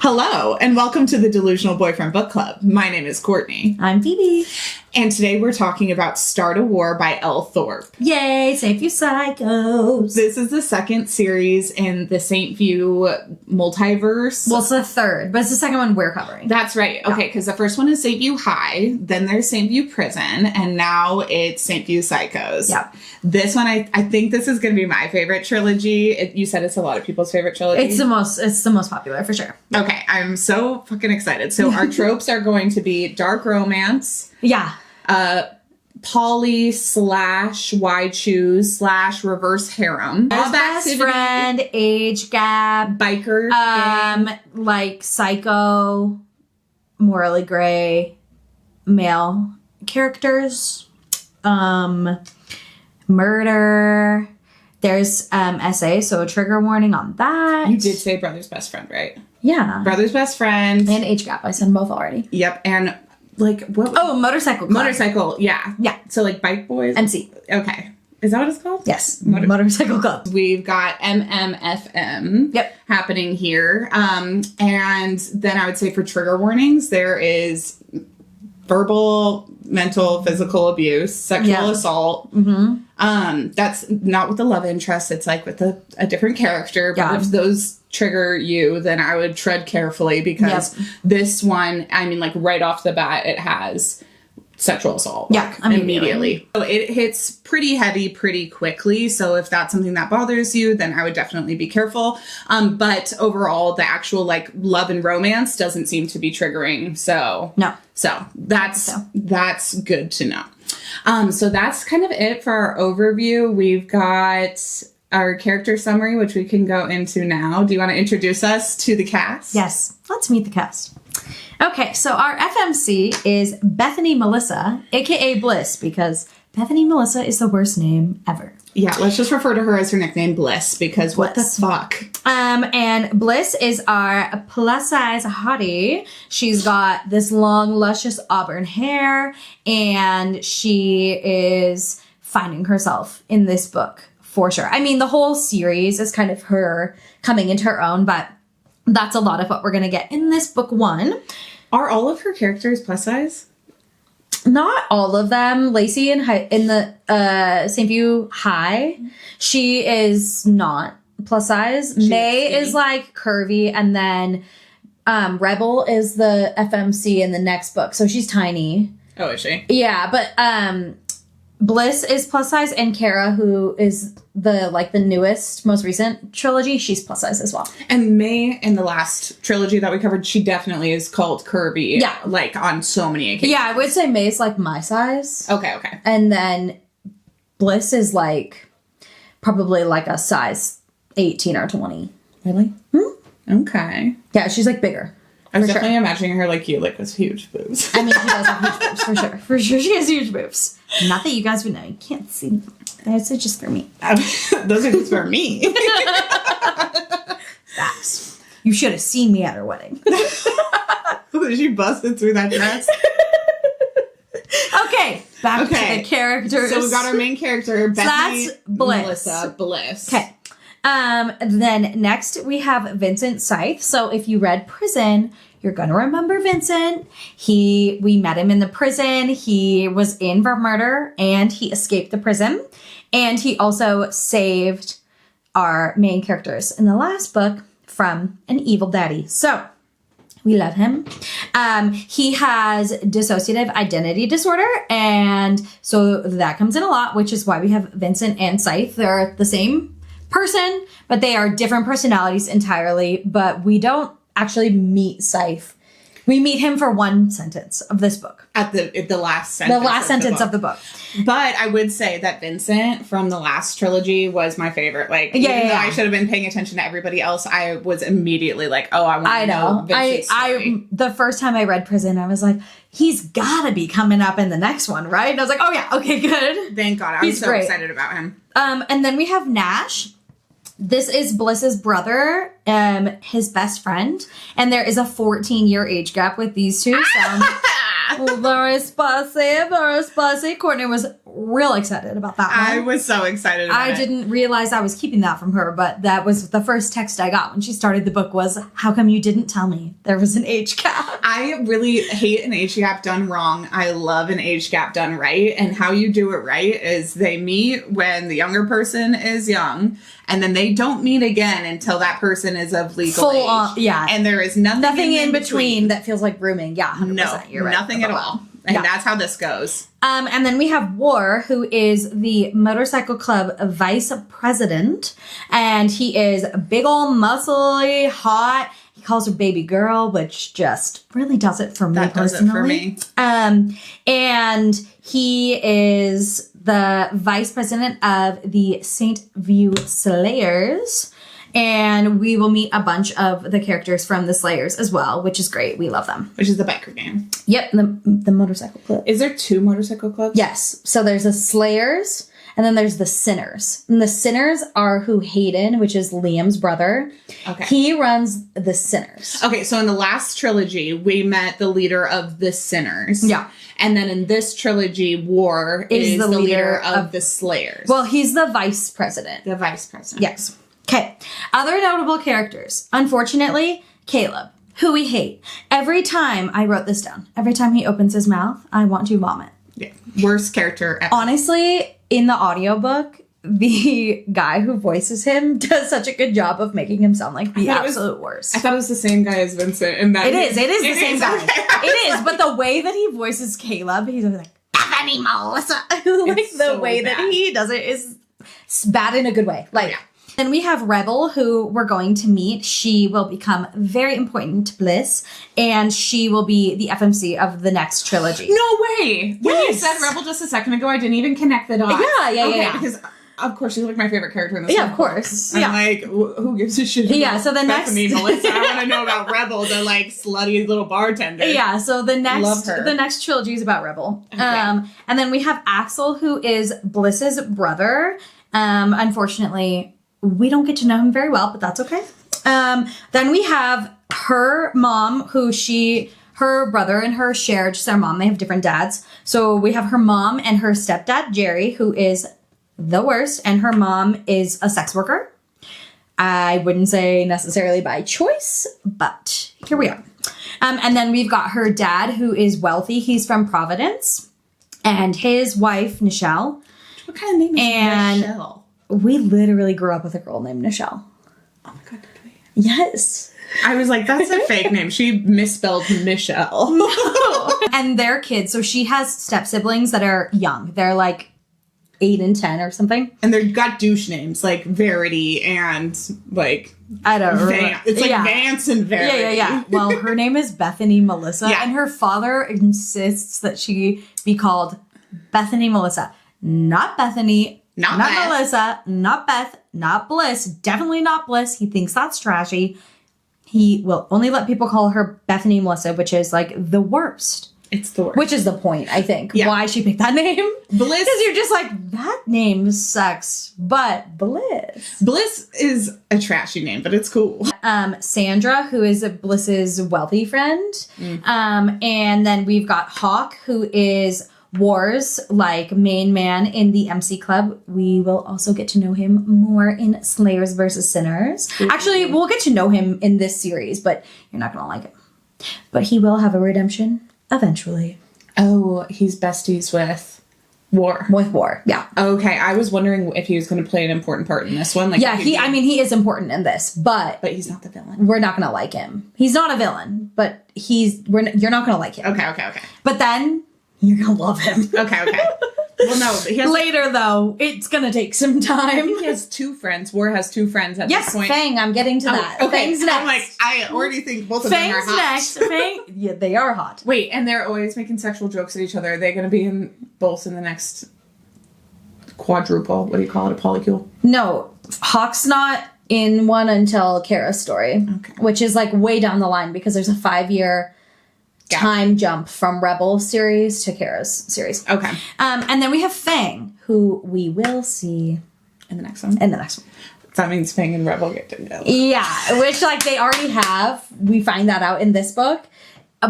Hello, and welcome to the Delusional Boyfriend Book Club. My name is Courtney. I'm Phoebe. And today we're talking about Start a War by L. Thorpe. Yay, St. View Psychos. This is the second series in the St. View multiverse. Well, it's the third, but it's the second one we're covering. That's right. Okay, because the first one is St. View High, then there's St. View Prison, and now it's St. View Psychos. Yep. This one, I think this is going to be my favorite trilogy. You said it's a lot of people's favorite trilogy. It's the most popular, for sure. Okay, I'm so fucking excited. So our tropes are going to be dark romance. Yeah. Poly / why choose / reverse harem. Best friend, age gap. Biker. Like psycho, morally gray, male characters. Murder. There's SA, so a trigger warning on that. You did say brother's best friend, right? Yeah. Brother's best friend. And age gap. I said both already. Yep. And like what? Oh, motorcycle club. Motorcycle. Yeah. Yeah. So like bike boys. MC. Okay. Is that what it's called? Yes. Motorcycle club. We've got MMFM. Yep. Happening here. And then I would say for trigger warnings, there is verbal, mental, physical abuse, sexual assault. Mm-hmm. That's not with the love interest. It's like with a different character. But if those trigger you, then I would tread carefully because this one, I mean, like right off the bat, it has sexual assault. Yeah, immediately. So it hits pretty heavy pretty quickly. So if that's something that bothers you, then I would definitely be careful. But overall, the actual like love and romance doesn't seem to be triggering. So no. So that's good to know. So that's kind of it for our overview. We've got our character summary, which we can go into now. Do you want to introduce us to the cast? Yes. Let's meet the cast. Okay, so our FMC is Bethany Melissa, aka Bliss, because Bethany Melissa is the worst name ever. Yeah, let's just refer to her as her nickname Bliss, because what the fuck? And Bliss is our plus size hottie. She's got this long, luscious auburn hair, and she is finding herself in this book for sure. I mean, the whole series is kind of her coming into her own, but that's a lot of what we're going to get in this book one. Are all of her characters plus size? Not all of them. Lacey in the St. View High, she is not plus size. May is like curvy, and then Rebel is the FMC in the next book, so she's tiny. Oh, is she? Yeah, but Bliss is plus size, and Kara, who is the newest, most recent trilogy, she's plus size as well. And May, in the last trilogy that we covered, she definitely is called curvy. Yeah. Like, on so many occasions. Yeah, I would say May's like my size. Okay. And then Bliss is like probably like a size 18 or 20. Really? Okay. Yeah, she's like bigger. I was definitely imagining her like you, like with huge boobs. I mean, she does have huge boobs, for sure. For sure, she has huge boobs. Not that you guys would know. You can't see them. That's just for me. Those are just for me. Facts. You should have seen me at her wedding. She busted through that dress. Okay, back to the characters. So we got our main character, Bethany Bliss. Melissa Bliss. Okay. Then next we have Vincent Scythe. So if you read Prison, you're gonna remember Vincent. We met him in the prison. He was in for murder and he escaped the prison. And he also saved our main characters in the last book from an evil daddy. So we love him. He has dissociative identity disorder, and so that comes in a lot, which is why we have Vincent and Scythe. They're the same person, but they are different personalities entirely. But we don't actually meet Scythe. We meet him for one sentence of this book. At the last sentence. The last sentence of the book. But I would say that Vincent from the last trilogy was my favorite. Like, even though I should have been paying attention to everybody else, I was immediately like, oh, I want to know Vincent's story. The first time I read Prison, I was like, he's gotta be coming up in the next one, right? And I was like, oh yeah, okay, good. Thank God. I was so excited about him. And then we have Nash. This is Bliss's brother, his best friend, and there is a 14-year age gap with these two. So Very spicy. Courtney was real excited about that one. I was so excited about it. I didn't realize I was keeping that from her, but that was the first text I got when she started the book was, how come you didn't tell me there was an age gap? I really hate an age gap done wrong. I love an age gap done right. And how you do it right is they meet when the younger person is young, and then they don't meet again until that person is of legal age. Yeah. And there is nothing in between that feels like grooming. Yeah, 100%. No, You're right. nothing at all. And that's how this goes. And then we have War, who is the motorcycle club vice president. And he is big ol' muscly, hot. He calls her baby girl, which just really does it for me That personally. does it for me. And he is the vice president of the St. View Slayers. And we will meet a bunch of the characters from the Slayers as well, which is great. We love them. Which is the biker gang. Yep, the motorcycle club. Is there 2 motorcycle clubs? Yes. So there's the Slayers, and then there's the Sinners. And the Sinners are who Hayden, which is Liam's brother. Okay. He runs the Sinners. Okay, so in the last trilogy, we met the leader of the Sinners. Yeah. And then in this trilogy, War is the leader of the Slayers. Well, he's the vice president. The vice president. Yes. Okay. Other notable characters. Unfortunately, Caleb, who we hate. Every time, I wrote this down, every time he opens his mouth, I want to vomit. Yeah. Worst character ever. Honestly, in the audiobook, the guy who voices him does such a good job of making him sound like the absolute worst. I thought it was the same guy as Vincent. And that It is the same guy. Okay. It is, but the way that he voices Caleb, he's always like, Bethany Melissa. Like It's the so way bad. that he does it is bad in a good way. Like, yeah. Then we have Rebel, who we're going to meet. She will become very important to Bliss, and she will be the FMC of the next trilogy. No way! When you Yes. said Rebel just a second ago, I didn't even connect the dots. Yeah. Because, of course, she's like my favorite character in this Yeah, whole of course. book. Yeah. I'm like, who gives a shit about Yeah, so the Bethany next- Melissa? I want to know about Rebel, the, like, slutty little bartender. Yeah, so Love her. the next trilogy is about Rebel. Okay. And then we have Axel, who is Bliss's brother. Unfortunately, we don't get to know him very well, but that's okay. Then we have her mom, her brother and her share just their mom. They have different dads. So we have her mom and her stepdad, Jerry, who is the worst, and her mom is a sex worker. I wouldn't say necessarily by choice, but here we are. And then we've got her dad, who is wealthy. He's from Providence, and his wife, Nichelle. What kind of name is Michelle? We literally grew up with a girl named Nichelle. Oh my god, did we? Yes. I was like, that's a fake name. She misspelled Michelle. And their kids, so she has step siblings that are young. They're like 8 and 10 or something. And they've got douche names like Verity and like I don't know. It's like Vance and Verity. Yeah. Well, her name is Bethany Melissa, Yeah. and her father insists that she be called Bethany Melissa. Not Bethany. Not Beth. Melissa. Not Beth. Not Bliss. Definitely not Bliss. He thinks that's trashy. He will only let people call her Bethany Melissa, which is like the worst. It's the worst. Which is the point, I think, why she picked that name. Bliss. Because you're just like, that name sucks, but Bliss. Bliss is a trashy name, but it's cool. Sandra, who is Bliss's wealthy friend. And then we've got Hawk, who is War's like main man in the MC Club. We will also get to know him more in Slayers versus Sinners. Actually, we'll get to know him in this series, but you're not gonna like him. But he will have a redemption eventually. Oh, he's besties with War. With War, yeah. Okay, I was wondering if he was going to play an important part in this one. Like, Yeah, he is important in this, but he's not the villain. we're not gonna like him. He's not a villain, but you're not gonna like him. Okay. But then you're gonna love him. Okay. Well, no, he has Later, though, it's gonna take some time. he has 2 friends. War has 2 friends at Yes, this point. Fang. I'm getting to that. Okay. Fang's next. I'm like, I already think both of them are Fang's hot. next. Fang. Yeah, they are hot. Wait, and they're always making sexual jokes at each other. Are they going to be in both in the next quadruple? What do you call it? A polycule? No, Hawk's not in one until Kara's story, which is like way down the line because there's a 5-year time jump from Rebel series to Kara's series. Okay. And then we have Fang, who we will see In the next one? in the next one. That means Fang and Rebel get together. Yeah, which like they already have. We find that out in this book.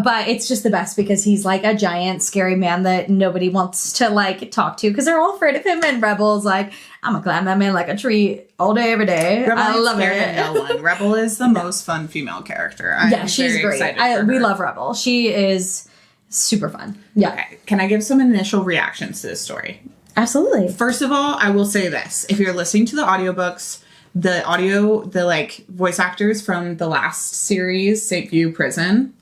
But it's just the best because he's like a giant, scary man that nobody wants to like talk to because they're all afraid of him. And Rebel's like, I'm gonna climb that man like a tree all day, every day. Rebel I love scared it. of no one. Rebel is the most fun female character. I'm She's very great. excited for We her. love Rebel. She is super fun. Yeah, Okay, can I give some initial reactions to this story? absolutely. First of all, I will say this. If you're listening to the audiobooks, the like voice actors from the last series, St. View Prison,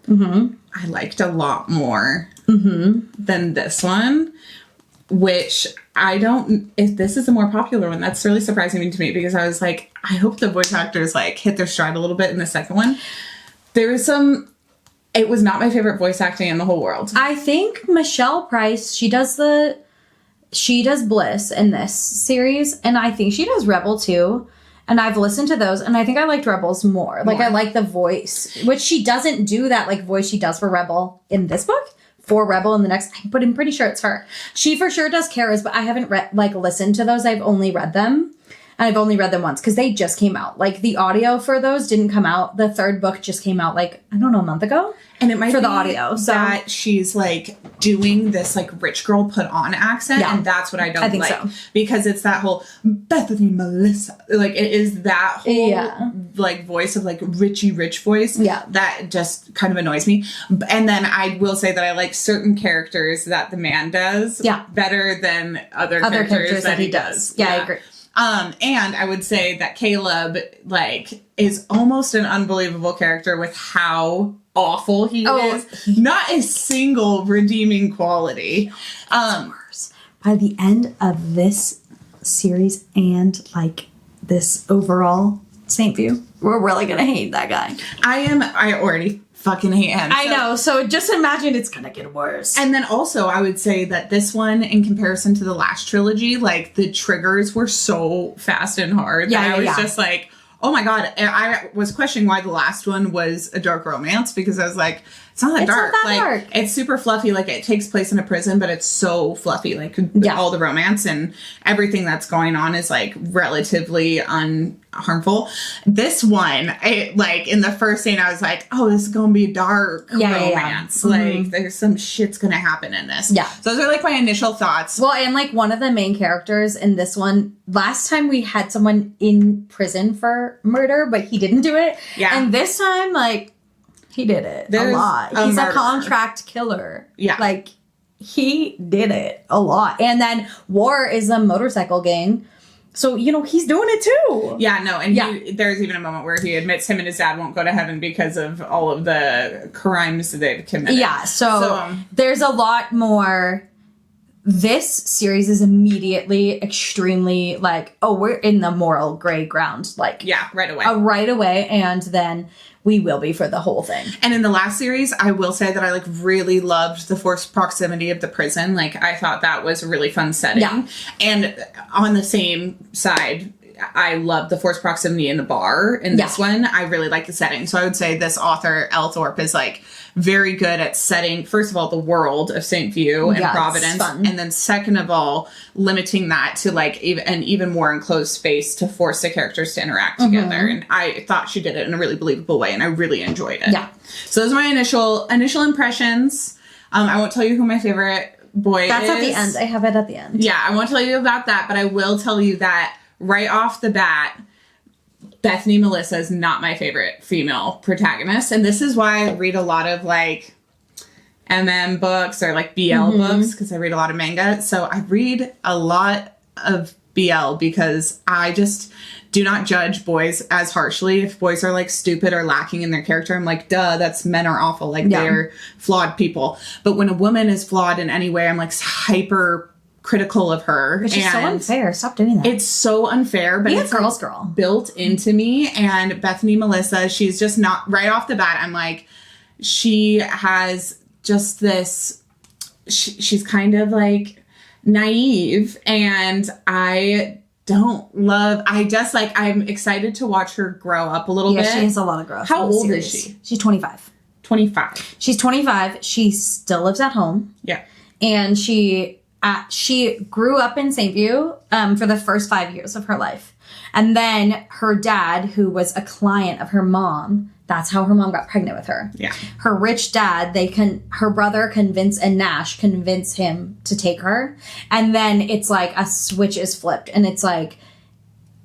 I liked a lot more than this one, which I don't, if this is a more popular one, that's really surprising to me because I was like, I hope the voice actors like hit their stride a little bit in the second one. There was it was not my favorite voice acting in the whole world. I think Michelle Price, she does Bliss in this series, and I think she does Rebel too. And I've listened to those, and I think I liked Rebels more. Like, I like the voice, which she doesn't do that, like, voice she does for Rebel in this book, for Rebel in the next, but I'm pretty sure it's her. She for sure does Kara's, but I haven't listened to those. I've only read them, and I've only read them once, because they just came out. Like, the audio for those didn't come out. The third book just came out, like, I don't know, a month ago. And it might for be the audio, so that she's like doing this like rich girl put on accent, and that's what I don't think like so. because it's that whole Bethany Melissa, like it is that whole like voice of like Richie Rich voice, that just kind of annoys me. And then I will say that I like certain characters that the man does, better than other characters that he does. Yeah, I agree. And I would say that Caleb like is almost an unbelievable character with how awful he is. Not a single redeeming quality. By the end of this series and like this overall St. View, we're really gonna hate that guy. I already fucking hate him. I know. So just imagine it's gonna get worse. And then also I would say that this one, in comparison to the last trilogy, like the triggers were so fast and hard that I was just like, oh my God. I was questioning why the last one was a dark romance because I was like, it's not that dark. Not that dark. It's super fluffy. Like it takes place in a prison, but it's so fluffy. Like all the romance and everything that's going on is like relatively unharmful. This one, like in the first scene, I was like, oh, this is going to be a dark romance. Like there's some shit's going to happen in this. Yeah. So those are like my initial thoughts. Well, and like one of the main characters in this one, last time we had someone in prison for murder, but he didn't do it. Yeah. And this time, like, he did it a lot. He's a contract killer. Yeah. Like, he did it a lot. And then War is a motorcycle gang. So, you know, he's doing it too. Yeah, no. And there's even a moment where he admits him and his dad won't go to heaven because of all of the crimes they've committed. Yeah, so there's a lot more. This series is immediately extremely like, oh, we're in the moral gray ground. Like, right away. Right away. And then we will be for the whole thing. And in the last series, I will say that I like really loved the forced proximity of the prison. Like I thought that was a really fun setting. Yeah. And on the same side, I love the forced proximity in the bar. In this one, I really like the setting. So I would say this author, Elle Thorpe, is like very good at setting, first of all, the world of St. View and Providence. And then second of all, limiting that to like an even more enclosed space to force the characters to interact together. And I thought she did it in a really believable way and I really enjoyed it. Yeah. So those are my initial impressions. I won't tell you who my favorite boy is. That's at the end. I have it at the end. Yeah, I won't tell you about that, but I will tell you that right off the bat, Bethany Melissa is not my favorite female protagonist. And this is why I read a lot of like MM books or like BL books because I read a lot of manga. So I read a lot of BL because I just do not judge boys as harshly. If boys are like stupid or lacking in their character, I'm like, duh, that's men are awful. Like they're flawed people. But when a woman is flawed in any way, I'm like hyper critical of her. Which is so unfair. Stop doing that. It's so unfair, but it's girl's girl built into me. And Bethany Melissa, she's just not right off the bat. I'm like, she has just this, she's kind of like naive and I'm excited to watch her grow up a little bit. Yeah, she has a lot of growth. How old is she? She's 25. 25. She's 25. She still lives at home. Yeah. And she grew up in St. View for the first 5 years of her life. And then her dad, who was a client of her mom, that's how her mom got pregnant with her. Yeah. Her rich dad, her brother and Nash convince him to take her. And then it's like a switch is flipped and it's like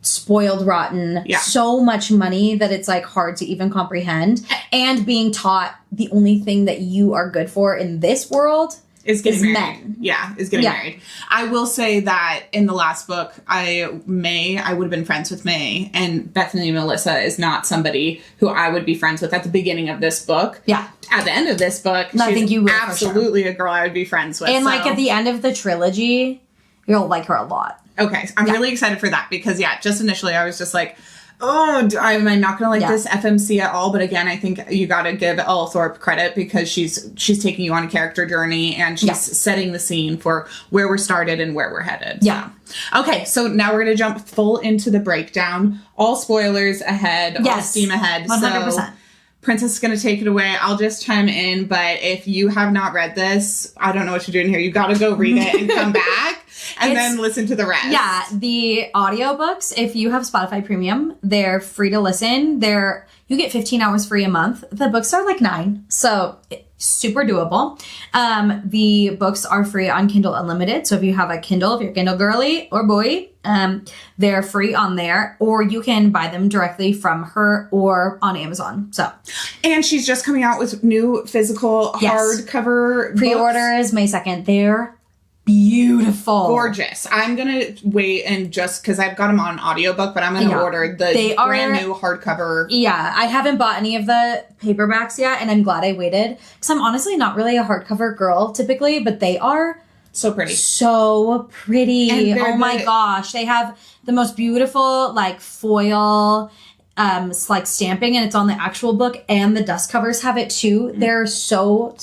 spoiled rotten. Yeah. So much money that it's like hard to even comprehend. And being taught the only thing that you are good for in this world is getting married. men. Yeah, is getting married. I will say that in the last book, I would have been friends with May, and Bethany Melissa is not somebody who I would be friends with at the beginning of this book. Yeah. At the end of this book, I think you will, absolutely a girl I would be friends with. And like at the end of the trilogy, you'll like her a lot. Okay, I'm really excited for that because just initially I was just like, oh, am I not going to like this FMC at all? But again, I think you got to give Elle Thorpe credit because she's taking you on a character journey and she's setting the scene for where we're started and where we're headed. Yeah. So. Okay, so now we're going to jump full into the breakdown. All spoilers ahead, all steam ahead. 100%. So Princess is going to take it away. I'll just chime in, but if you have not read this, I don't know what you're doing here. You got to go read it and come back. And then listen to the rest. Yeah, the audiobooks, if you have Spotify Premium, they're free to listen. You get 15 hours free a month. The books are like 9, so super doable. The books are free on Kindle Unlimited. So if you have a Kindle, if you're a Kindle girly or boy, they're free on there. Or you can buy them directly from her or on Amazon. And she's just coming out with new physical hardcover pre-orders May 2nd. They're beautiful. Gorgeous. I'm going to wait and just because I've got them on audiobook, but I'm going to order the brand new hardcover. Yeah. I haven't bought any of the paperbacks yet, and I'm glad I waited because I'm honestly not really a hardcover girl typically, but they are so pretty. So pretty. Oh my gosh. They have the most beautiful like foil like stamping, and it's on the actual book, and the dust covers have it too. They're so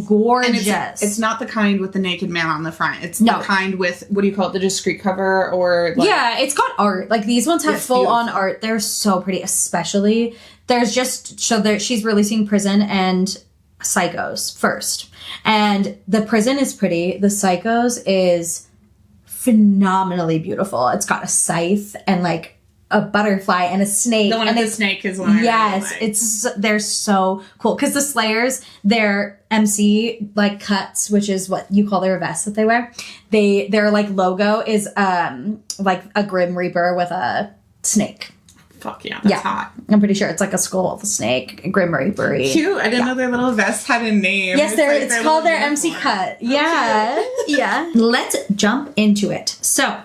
gorgeous. And it's not the kind with the naked man on the front. It's the kind with, what do you call it, the discreet cover or like, it's got art. Like these ones have full on art. They're so pretty. Especially there's just she's releasing Prison and Psychos first, and the Prison is pretty. The Psychos is phenomenally beautiful. It's got a scythe and like a butterfly and a snake. The one with the snake is one. Yes, they're so cool because the Slayers, their MC like cuts, which is what you call their vest that they wear. Their like logo is like a Grim Reaper with a snake. Fuck yeah, that's hot. I'm pretty sure it's like a skull of a snake, a Grim Reaper. Cute. I didn't know their little vest had a name. Yes, it's called their MC cut. Yeah, yeah. Let's jump into it. So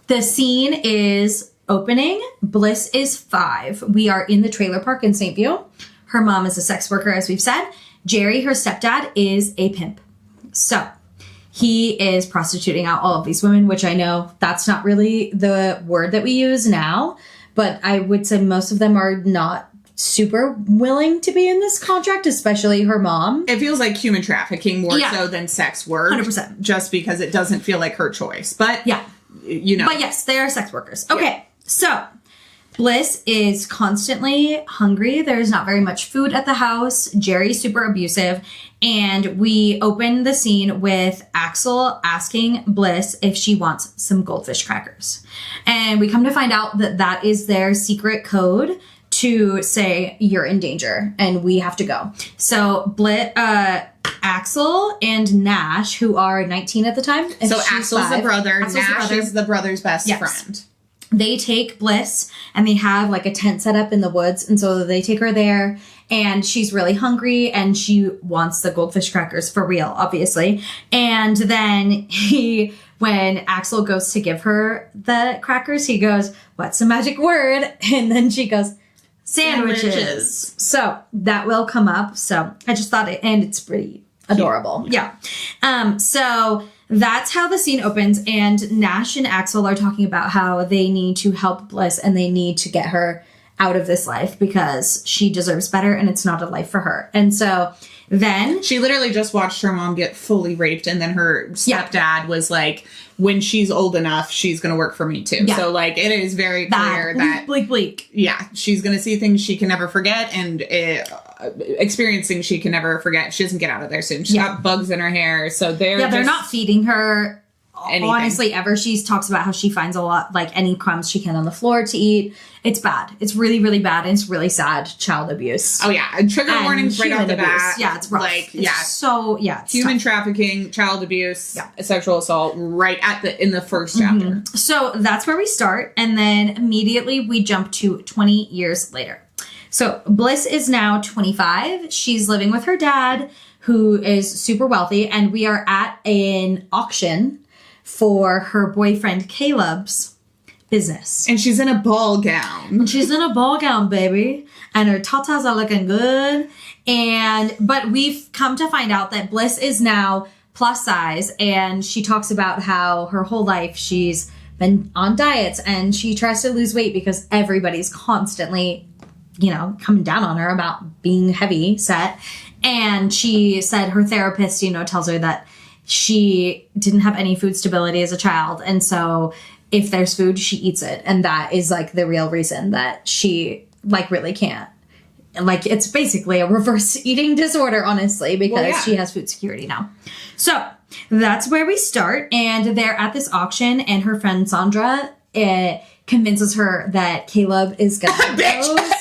the scene is opening. Bliss is 5. We are in the trailer park in St. View. Her mom is a sex worker, as we've said. Jerry, her stepdad, is a pimp. So he is prostituting out all of these women, which I know that's not really the word that we use now, but I would say most of them are not super willing to be in this contract, especially her mom. It feels like human trafficking more so than sex work. 100%. Just because it doesn't feel like her choice. But, you know. But yes, they are sex workers. Okay. Yeah. So, Bliss is constantly hungry. There's not very much food at the house. Jerry's super abusive. And we open the scene with Axel asking Bliss if she wants some goldfish crackers. And we come to find out that that is their secret code to say you're in danger and we have to go. So, Axel and Nash, who are 19 at the time. So Axel's the brother. Nash is the brother's best friend. They take Bliss and they have like a tent set up in the woods. And so they take her there and she's really hungry and she wants the goldfish crackers for real, obviously. And then when Axel goes to give her the crackers, he goes, "What's the magic word?" And then she goes, "Sandwiches." So that will come up. So I just thought and it's pretty adorable. Yeah. So that's how the scene opens, and Nash and Axel are talking about how they need to help Bliss and they need to get her out of this life because she deserves better and it's not a life for her. And so then she literally just watched her mom get fully raped, and then her stepdad was like, when she's old enough, she's going to work for me too. Yeah. So like it is very clear that bleak. Yeah, she's going to see things she can never forget and experiencing she can never forget. She doesn't get out of there soon. She's got bugs in her hair. So they're not feeding her anything. honestly ever. She talks about how she finds a lot, like any crumbs she can on the floor to eat. It's bad. It's really, really bad. And it's really sad. Child abuse. Oh yeah. And trigger warnings right off the bat. Yeah, it's rough. Like, it's human tough. trafficking, child abuse, sexual assault right in the first chapter. So that's where we start. And then immediately we jump to 20 years later. So Bliss is now 25. She's living with her dad, who is super wealthy. And we are at an auction for her boyfriend Caleb's business. And she's in a ball gown. She's in a ball gown, baby. And her tatas are looking good. But we've come to find out that Bliss is now plus size. And she talks about how her whole life she's been on diets and she tries to lose weight because everybody's constantly, coming down on her about being heavy set. And she said her therapist, tells her that she didn't have any food stability as a child. And so if there's food, she eats it. And that is like the real reason that she really can't. Like it's basically a reverse eating disorder, honestly, because she has food security now. So that's where we start. And they're at this auction and her friend Sandra convinces her that Caleb is going to propose.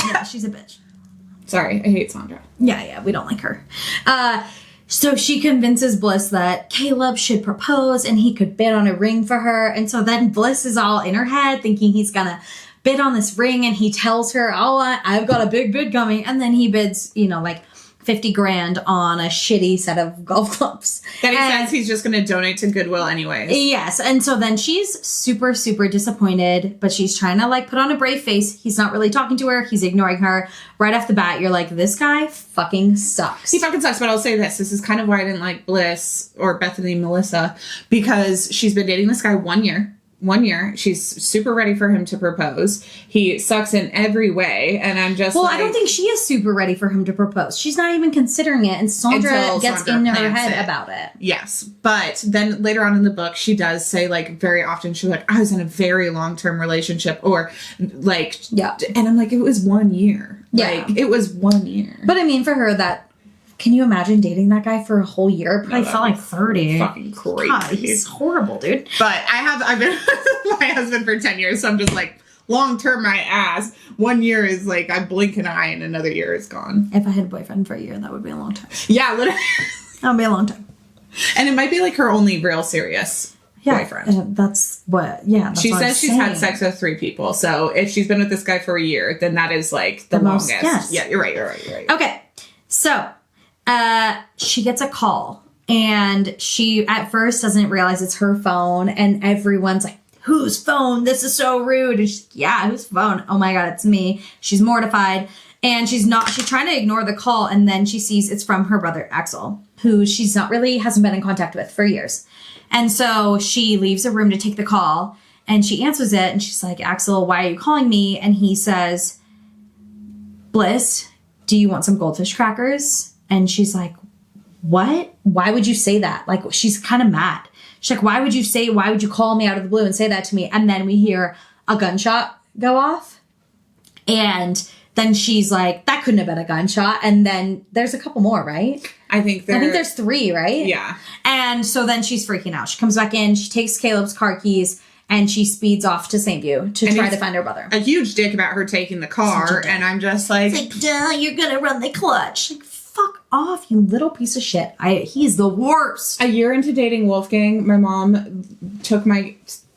Yeah, she's a bitch. Sorry, I hate Sandra. Yeah, we don't like her. So she convinces Bliss that Caleb should propose and he could bid on a ring for her. And so then Bliss is all in her head thinking he's going to bid on this ring. And he tells her, I've got a big bid coming. And then he bids, like $50,000 on a shitty set of golf clubs. That he says he's just going to donate to Goodwill anyways. Yes. And so then she's super, super disappointed, but she's trying to put on a brave face. He's not really talking to her. He's ignoring her. Right off the bat, you're like, this guy fucking sucks. He fucking sucks, but I'll say this. This is kind of why I didn't like Bliss or Bethany Melissa, because she's been dating this guy 1 year. 1 year. She's super ready for him to propose. He sucks in every way. And I'm just I don't think she is super ready for him to propose. She's not even considering it. And Sandra gets in her head about it. Yes. But then later on in the book, she does say very often, she's like, I was in a very long-term relationship or and I'm like, it was 1 year. Yeah. It was 1 year. But I mean, for her can you imagine dating that guy for a whole year? Probably felt like 30. Fucking crazy. God, he's horrible, dude. But I've been with my husband for 10 years, so I'm just long term, my ass. 1 year is I blink an eye and another year is gone. If I had a boyfriend for a year, that would be a long time. Yeah, literally. That would be a long time. And it might be her only real serious boyfriend. That's what, that's she what says she's had sex with 3 people. So if she's been with this guy for a year, then that is the longest. Yes. Yeah, you're right. Okay. So she gets a call and she at first doesn't realize it's her phone and everyone's like, whose phone? This is so rude. And she's like, yeah, whose phone? Oh my God, it's me. She's mortified and she's trying to ignore the call. And then she sees it's from her brother, Axel, who hasn't been in contact with for years. And so she leaves the room to take the call and she answers it. And she's like, Axel, why are you calling me? And he says, Bliss, do you want some goldfish crackers? And she's like, what? Why would you say that? She's kind of mad. She's like, why would you call me out of the blue and say that to me? And then we hear a gunshot go off. And then she's like, that couldn't have been a gunshot. And then there's a couple more, right? I think there's 3, right? Yeah. And so then she's freaking out. She comes back in, she takes Caleb's car keys, and she speeds off to St. View to try to find her brother. A huge dick about her taking the car. And I'm just it's duh, you're going to run the clutch. Fuck off, you little piece of shit. He's the worst. A year into dating Wolfgang, my mom took my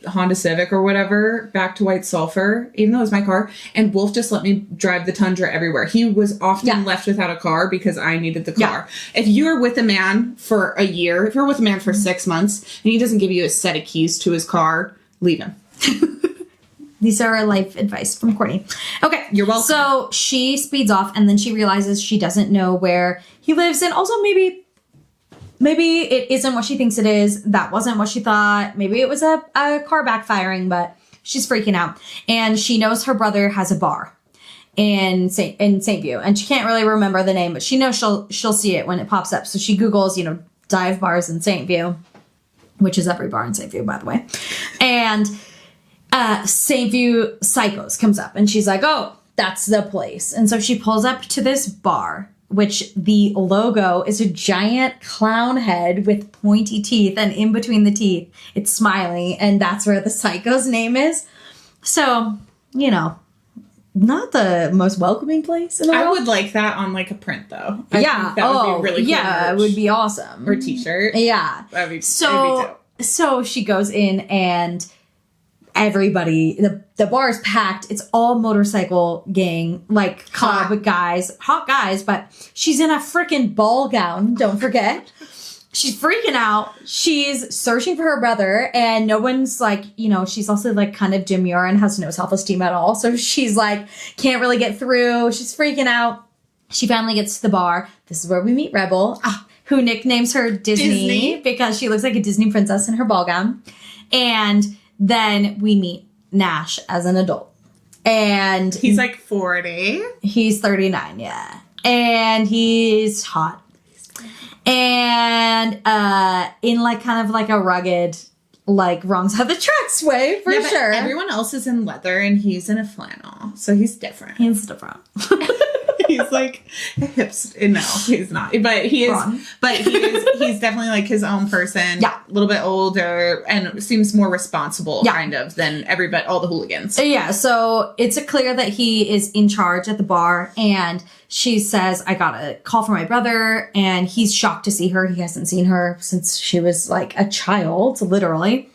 Honda Civic or whatever back to White Sulphur, even though it was my car, and Wolf just let me drive the Tundra everywhere. He was often left without a car because I needed the car. If you're with a man for a year, if you're with a man for 6 months and he doesn't give you a set of keys to his car, leave him. These are life advice from Courtney. Okay. You're welcome. So she speeds off and then she realizes she doesn't know where he lives. And also maybe it isn't what she thinks it is. That wasn't what she thought. Maybe it was a car backfiring, but she's freaking out. And she knows her brother has a bar in St. View. And she can't really remember the name, but she knows she'll see it when it pops up. So she Googles, dive bars in St. View, which is every bar in St. View, by the way. And St. View Psychos comes up and she's like, oh, that's the place. And so she pulls up to this bar which the logo is a giant clown head with pointy teeth, and in between the teeth, it's smiling, and that's where the Psycho's name is. So, you know, not the most welcoming place in the world. I would like that on like a print though. I yeah. think that would be really cool. Yeah, merch. it would be awesome. Or t-shirt. Yeah. That'd be So she goes in and everybody, the bar is packed. It's all motorcycle gang, like club guys, hot guys, but she's in a freaking ball gown, don't forget. She's freaking out. She's searching for her brother, and no one's like, you know, she's also like kind of demure and has no self-esteem at all. So she's like, can't really get through. She's freaking out. She finally gets to the bar. This is where we meet Rebel, who nicknames her Disney because she looks like a Disney princess in her ball gown. And then we meet Nash as an adult. And he's like 40. He's 39, yeah. And he's hot. And in like kind of like a rugged, like wrong side of the tracks way, for sure. Everyone else is in leather and he's in a flannel. So he's different. He's different. He's like hips. No, he's not. But he is. Wrong. But he's definitely like his own person. Yeah. A little bit older and seems more responsible, kind of, than all the hooligans. Yeah. So it's clear that he is in charge at the bar, and she says, "I got a call from my brother," and he's shocked to see her. He hasn't seen her since she was like a child, literally,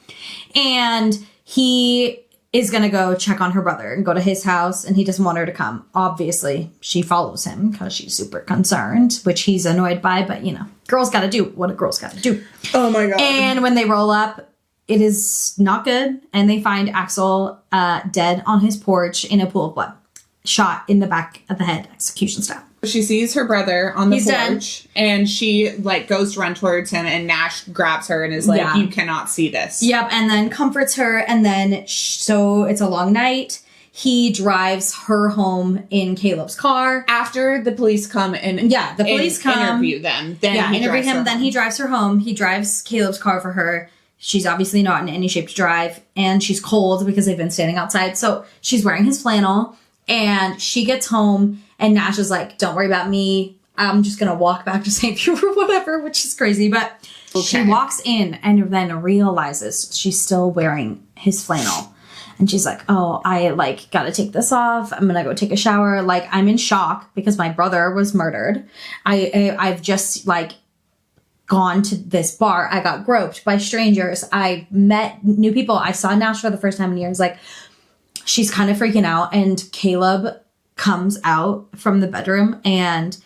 and he is going to go check on her brother and go to his house, and he doesn't want her to come. Obviously, she follows him because she's super concerned, which he's annoyed by, but, you know, girls got to do what a girl's got to do. Oh, my God. And when they roll up, it is not good, and they find Axel dead on his porch in a pool of blood, shot in the back of the head, execution style. She sees her brother on the He's porch, and she, like, goes to run towards him, and Nash grabs her and is like, you cannot see this. Yep, and then comforts her, and then, so it's a long night. He drives her home in Caleb's car. After the police come and the police come. Interview them. Then he interview drives him, her then home. he drives her home. He drives Caleb's car for her. She's obviously not in any shape to drive, and she's cold because they've been standing outside. So she's wearing his flannel, and she gets home, and Nash is like, don't worry about me. I'm just going to walk back to St. Peter or whatever, which is crazy. But she walks in and then realizes she's still wearing his flannel. And she's like, oh, I like got to take this off. I'm going to go take a shower. Like, I'm in shock because my brother was murdered. I've just like gone to this bar. I got groped by strangers. I met new people. I saw Nash for the first time in years. Like, she's kind of freaking out, and Caleb comes out from the bedroom and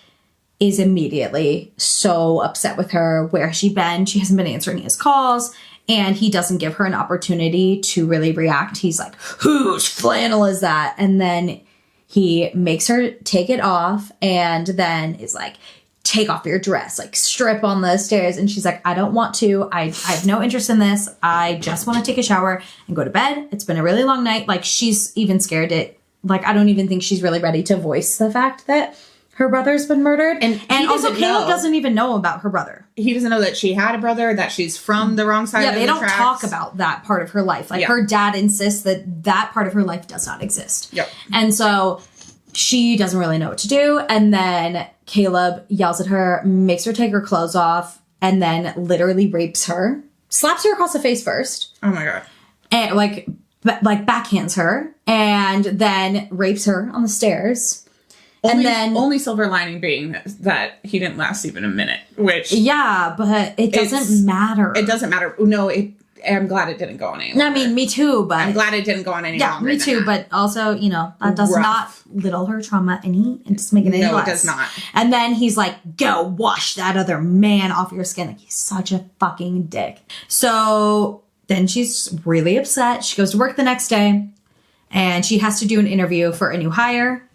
is immediately so upset with her. Where has she been? She hasn't been answering his calls, and he doesn't give her an opportunity to really react. He's like, whose flannel is that? And then he makes her take it off, and then is like, take off your dress, like strip on the stairs. And she's like, I don't want to. I have no interest in this. I just want to take a shower and go to bed. It's been a really long night. Like, she's even scared like, I don't even think she's really ready to voice the fact that her brother's been murdered. And also Caleb doesn't even know about her brother. He doesn't know that she had a brother, that she's from the wrong side of the tracks. Yeah, they don't talk about that part of her life. Like, her dad insists that part of her life does not exist. Yep. And so she doesn't really know what to do. And then Caleb yells at her, makes her take her clothes off, and then literally rapes her. Slaps her across the face first. Oh my God. And like backhands her, and then rapes her on the stairs. Only silver lining being that he didn't last even a minute, which... Yeah, but it doesn't matter. It doesn't matter. No, I'm glad it didn't go on any longer. I mean, me too, but... I'm glad it didn't go on any longer. Yeah, me too, but also, you know, that does not little her trauma any, and just make it any less. No, it does not. And then he's like, go wash that other man off your skin. Like, he's such a fucking dick. So then she's really upset. She goes to work the next day, and she has to do an interview for a new hire.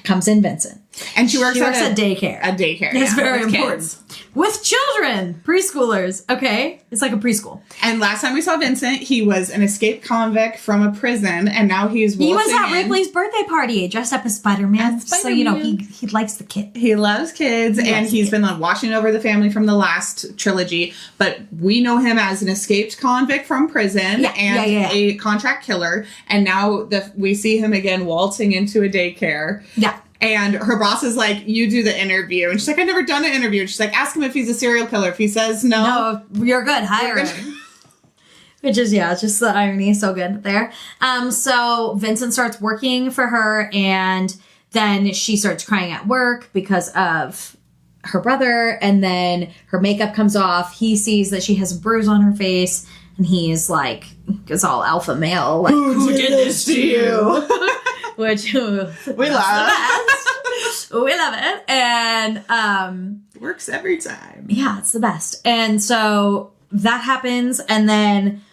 Comes in Vincent. And she works at daycare. A daycare. It's very with important. kids. With children. Preschoolers. Okay? It's like a preschool. And last time we saw Vincent, he was an escaped convict from a prison, and now he was at Ripley's birthday party dressed up as Spider-Man. So, you know, he likes the kid. He loves kids, and he's been like watching over the family from the last trilogy. But we know him as an escaped convict from prison and a contract killer. And now we see him again waltzing into a daycare. Yeah. And her boss is like, you do the interview. And she's like, I've never done an interview. And she's like, ask him if he's a serial killer. If he says no, you're good. Hire him. Which is, just the irony is so good there. So Vincent starts working for her, and then she starts crying at work because of her brother, and then her makeup comes off. He sees that she has a bruise on her face, and he's like, it's all alpha male. Like, who did this to you? Which we love. We love it. And works every time. Yeah, it's the best. And so that happens, and then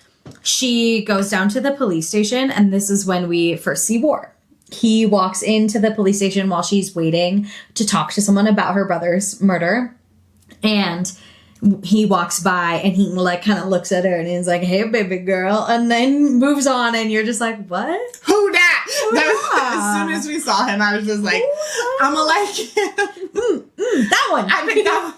she goes down to the police station, and this is when we first see War. He walks into the police station while she's waiting to talk to someone about her brother's murder. And he walks by and he like kind of looks at her and he's like, hey, baby girl. And then moves on, and you're just like, what? Who dat? As soon as we saw him, I was just like, I'ma like him. That one. I think that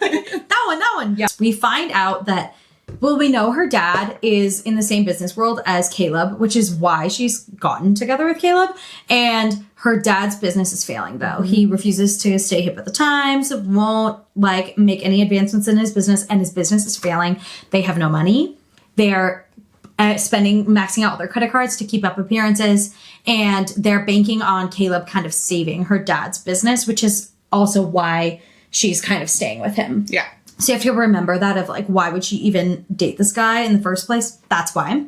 one. That one. Yeah. We find out that, well, we know her dad is in the same business world as Caleb, which is why she's gotten together with Caleb. And her dad's business is failing, though. Mm-hmm. He refuses to stay hip at the times, won't like make any advancements in his business, and his business is failing. They have no money. They are maxing out all their credit cards to keep up appearances, and they're banking on Caleb kind of saving her dad's business, which is also why she's kind of staying with him. Yeah. So you have to remember that of like, why would she even date this guy in the first place? That's why.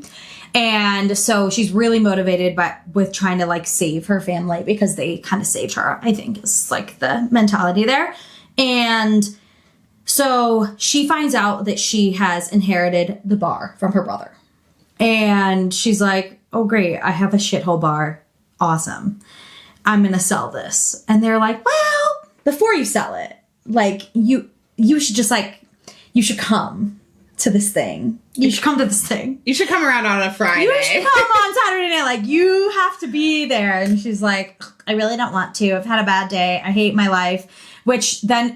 And so she's really motivated with trying to like save her family because they kind of saved her, I think is like the mentality there. And so she finds out that she has inherited the bar from her brother. And she's like, oh great, I have a shithole bar. Awesome. I'm going to sell this. And they're like, well, before you sell it, like you should just like, you should come to this thing. You should come to this thing. You should come around on a Friday. You should come on Saturday night. Like, you have to be there. And she's like, I really don't want to. I've had a bad day. I hate my life. Which then,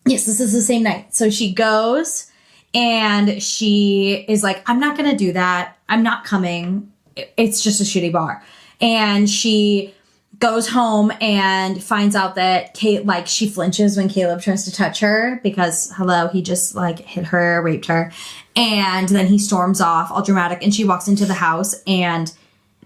yes, this is the same night. So she goes and she is like, I'm not going to do that. I'm not coming. It's just a shitty bar. And she goes home and finds out that she flinches when Caleb tries to touch her because, hello, he just like hit her, raped her. And then he storms off all dramatic, and she walks into the house and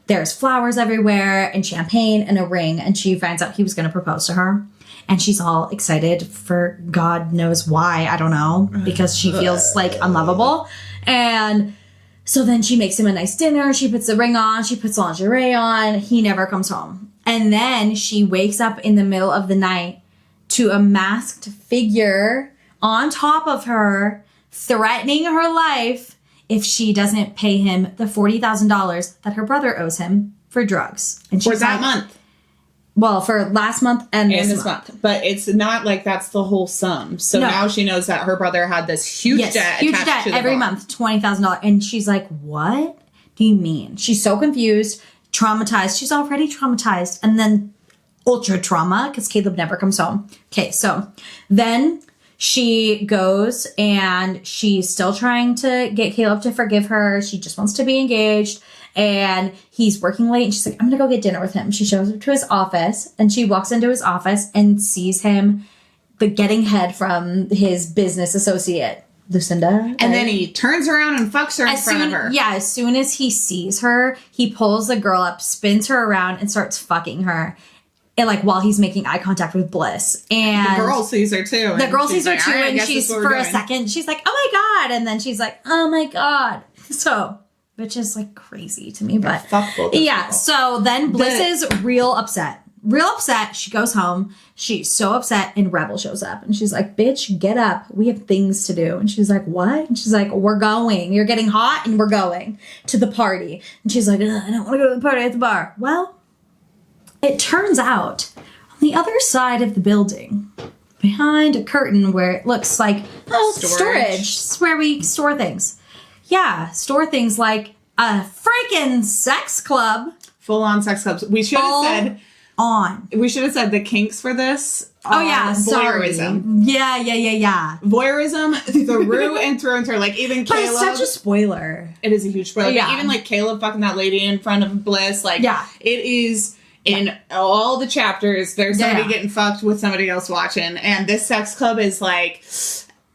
there's flowers everywhere and champagne and a ring. And she finds out he was going to propose to her. And she's all excited for God knows why. I don't know, because she feels like unlovable. And so then she makes him a nice dinner. She puts the ring on. She puts lingerie on. He never comes home. And then she wakes up in the middle of the night to a masked figure on top of her, threatening her life if she doesn't pay him the $40,000 that her brother owes him for drugs. And she's for that month. Well, for last month and this month. But it's not like that's the whole sum. So now she knows that her brother had this huge debt. Huge debt to every month, $20,000. And she's like, what do you mean? She's so confused. Traumatized. She's already traumatized. And then ultra trauma because Caleb never comes home. Okay, so then she goes and she's still trying to get Caleb to forgive her. She just wants to be engaged. And he's working late and she's like, I'm going to go get dinner with him. She shows up to his office and she walks into his office and sees him getting head from his business associate, Lucinda. Right? And then he turns around and fucks her in front of her. Yeah, as soon as he sees her, he pulls the girl up, spins her around, and starts fucking her. And like while he's making eye contact with Bliss. And the girl sees her too. The girl sees her too, and she's for a second, she's like, oh my God. And then she's like, oh my God. So, which is like crazy to me, but yeah. So then Bliss is real upset. She goes home. She's so upset, and Rebel shows up and she's like, bitch, get up. We have things to do. And she's like, what? And she's like, we're going. You're getting hot and we're going to the party. And she's like, I don't want to go to the party at the bar. Well, it turns out on the other side of the building, behind a curtain where it looks like storage. This is where we store things. Yeah, store things like a freaking sex club. Full-on sex clubs. We should have said... We should have said the kinks for this. Oh yeah, voyeurism. Yeah. Voyeurism through and through and through. Like even Caleb. But it's such a spoiler. It is a huge spoiler. Yeah. Even like Caleb fucking that lady in front of Bliss. Like it is In all the chapters, there's somebody Yeah. getting fucked with somebody else watching. And this sex club is like,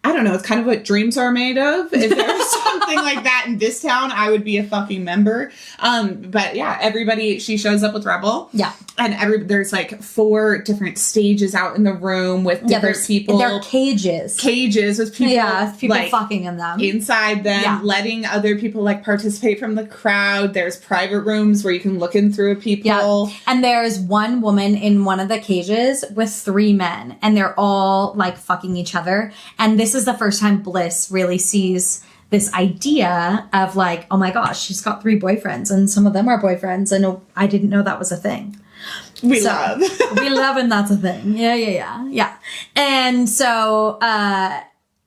I don't know, it's kind of what dreams are made of. If there was something like that in this town, I would be a fucking member. But yeah, everybody, she shows up with Rebel. Yeah. And there's like 4 different stages out in the room with different people. They're cages. Cages with people. Yeah, with people like, fucking in them. inside them, Yeah. letting other people like participate from the crowd. There's private rooms where you can look in through people. Yeah. And there's one woman in one of the cages with 3 men, and they're all like fucking each other. And this is the first time Bliss really sees this idea of like, oh my gosh, she's got 3 boyfriends, and some of them are boyfriends, and I didn't know that was a thing. We love. We love, and that's a thing. Yeah. And so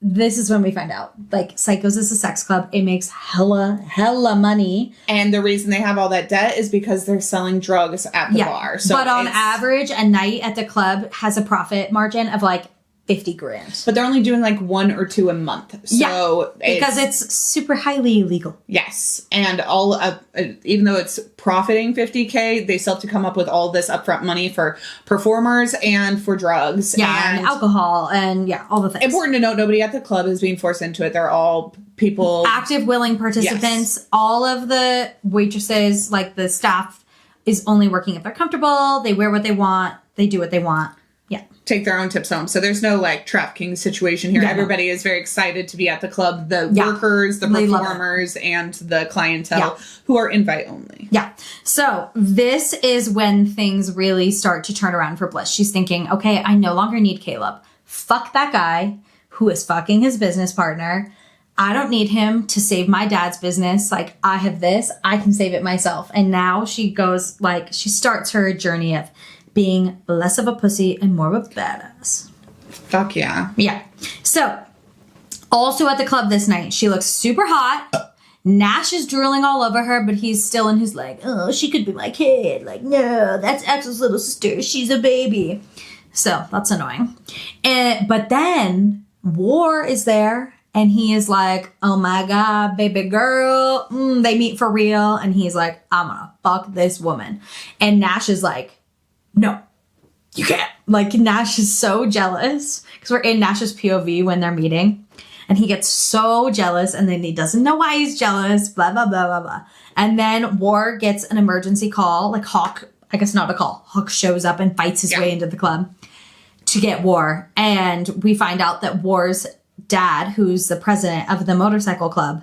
this is when we find out, like, Psychos is a sex club. It makes hella money. And the reason they have all that debt is because they're selling drugs at the bar. So but on average, a night at the club has a profit margin of like 50 grand. But they're only doing like 1 or 2 a month. So because it's super highly illegal. Yes. And all of, even though it's profiting $50K, they still have to come up with all this upfront money for performers and for drugs. Yeah, and alcohol and all the things. Important to note, nobody at the club is being forced into it. They're all people. Active, willing participants. Yes. All of the waitresses, like the staff, is only working if they're comfortable. They wear what they want. They do what they want. Yeah. Take their own tips home. So there's no like trafficking situation here. Everybody is very excited to be at the club. The workers, the performers, and the clientele who are invite only. Yeah. So this is when things really start to turn around for Bliss. She's thinking, okay, I no longer need Caleb. Fuck that guy who is fucking his business partner. I don't need him to save my dad's business. Like, I have this. I can save it myself. And now she goes, like, she starts her journey of being less of a pussy and more of a badass. Fuck yeah. Yeah. So, also at the club this night, she looks super hot. Nash is drooling all over her, but he's still in his like, oh, she could be my kid. Like, no, that's Axel's little sister. She's a baby. So, that's annoying. But then, War is there, and he is like, oh my God, baby girl. They meet for real, and he's like, I'm gonna fuck this woman. And Nash is like, no, you can't. Like, Nash is so jealous because we're in Nash's POV when they're meeting, and he gets so jealous, and then he doesn't know why he's jealous, blah, blah, blah, blah, blah. And then War gets an emergency call, like Hawk, I guess not a call. Hawk shows up and fights his way into the club to get War. And we find out that War's dad, who's the president of the motorcycle club,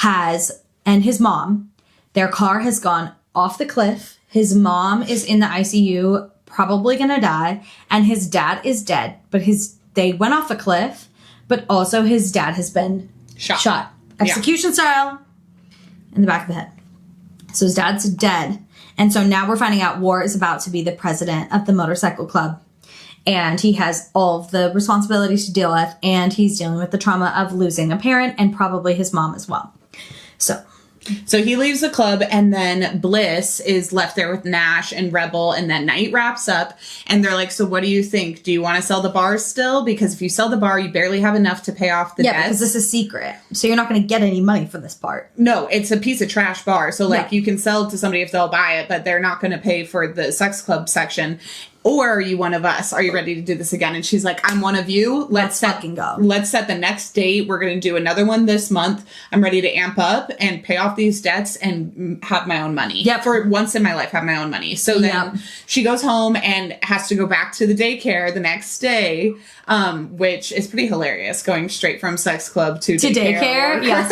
and his mom, their car has gone off the cliff. His mom is in the ICU, probably gonna die, and his dad is dead. But they went off a cliff, but also his dad has been shot. Execution style in the back of the head. So his dad's dead. And so now we're finding out War is about to be the president of the motorcycle club. And he has all of the responsibilities to deal with, and he's dealing with the trauma of losing a parent and probably his mom as well. So he leaves the club, and then Bliss is left there with Nash and Rebel, and then night wraps up, and they're like, so what do you think? Do you want to sell the bar still? Because if you sell the bar, you barely have enough to pay off the debts. Yeah, because this is secret. So you're not going to get any money for this part. No, it's a piece of trash bar. So, like, you can sell it to somebody if they'll buy it, but they're not going to pay for the sex club section. Or are you one of us? Are you ready to do this again? And she's like, I'm one of you. Let's fucking go. Let's set the next date. We're going to do another one this month. I'm ready to amp up and pay off these debts and have my own money. Yeah. For once in my life, have my own money. So then she goes home and has to go back to the daycare the next day, which is pretty hilarious, going straight from sex club to daycare. Yeah,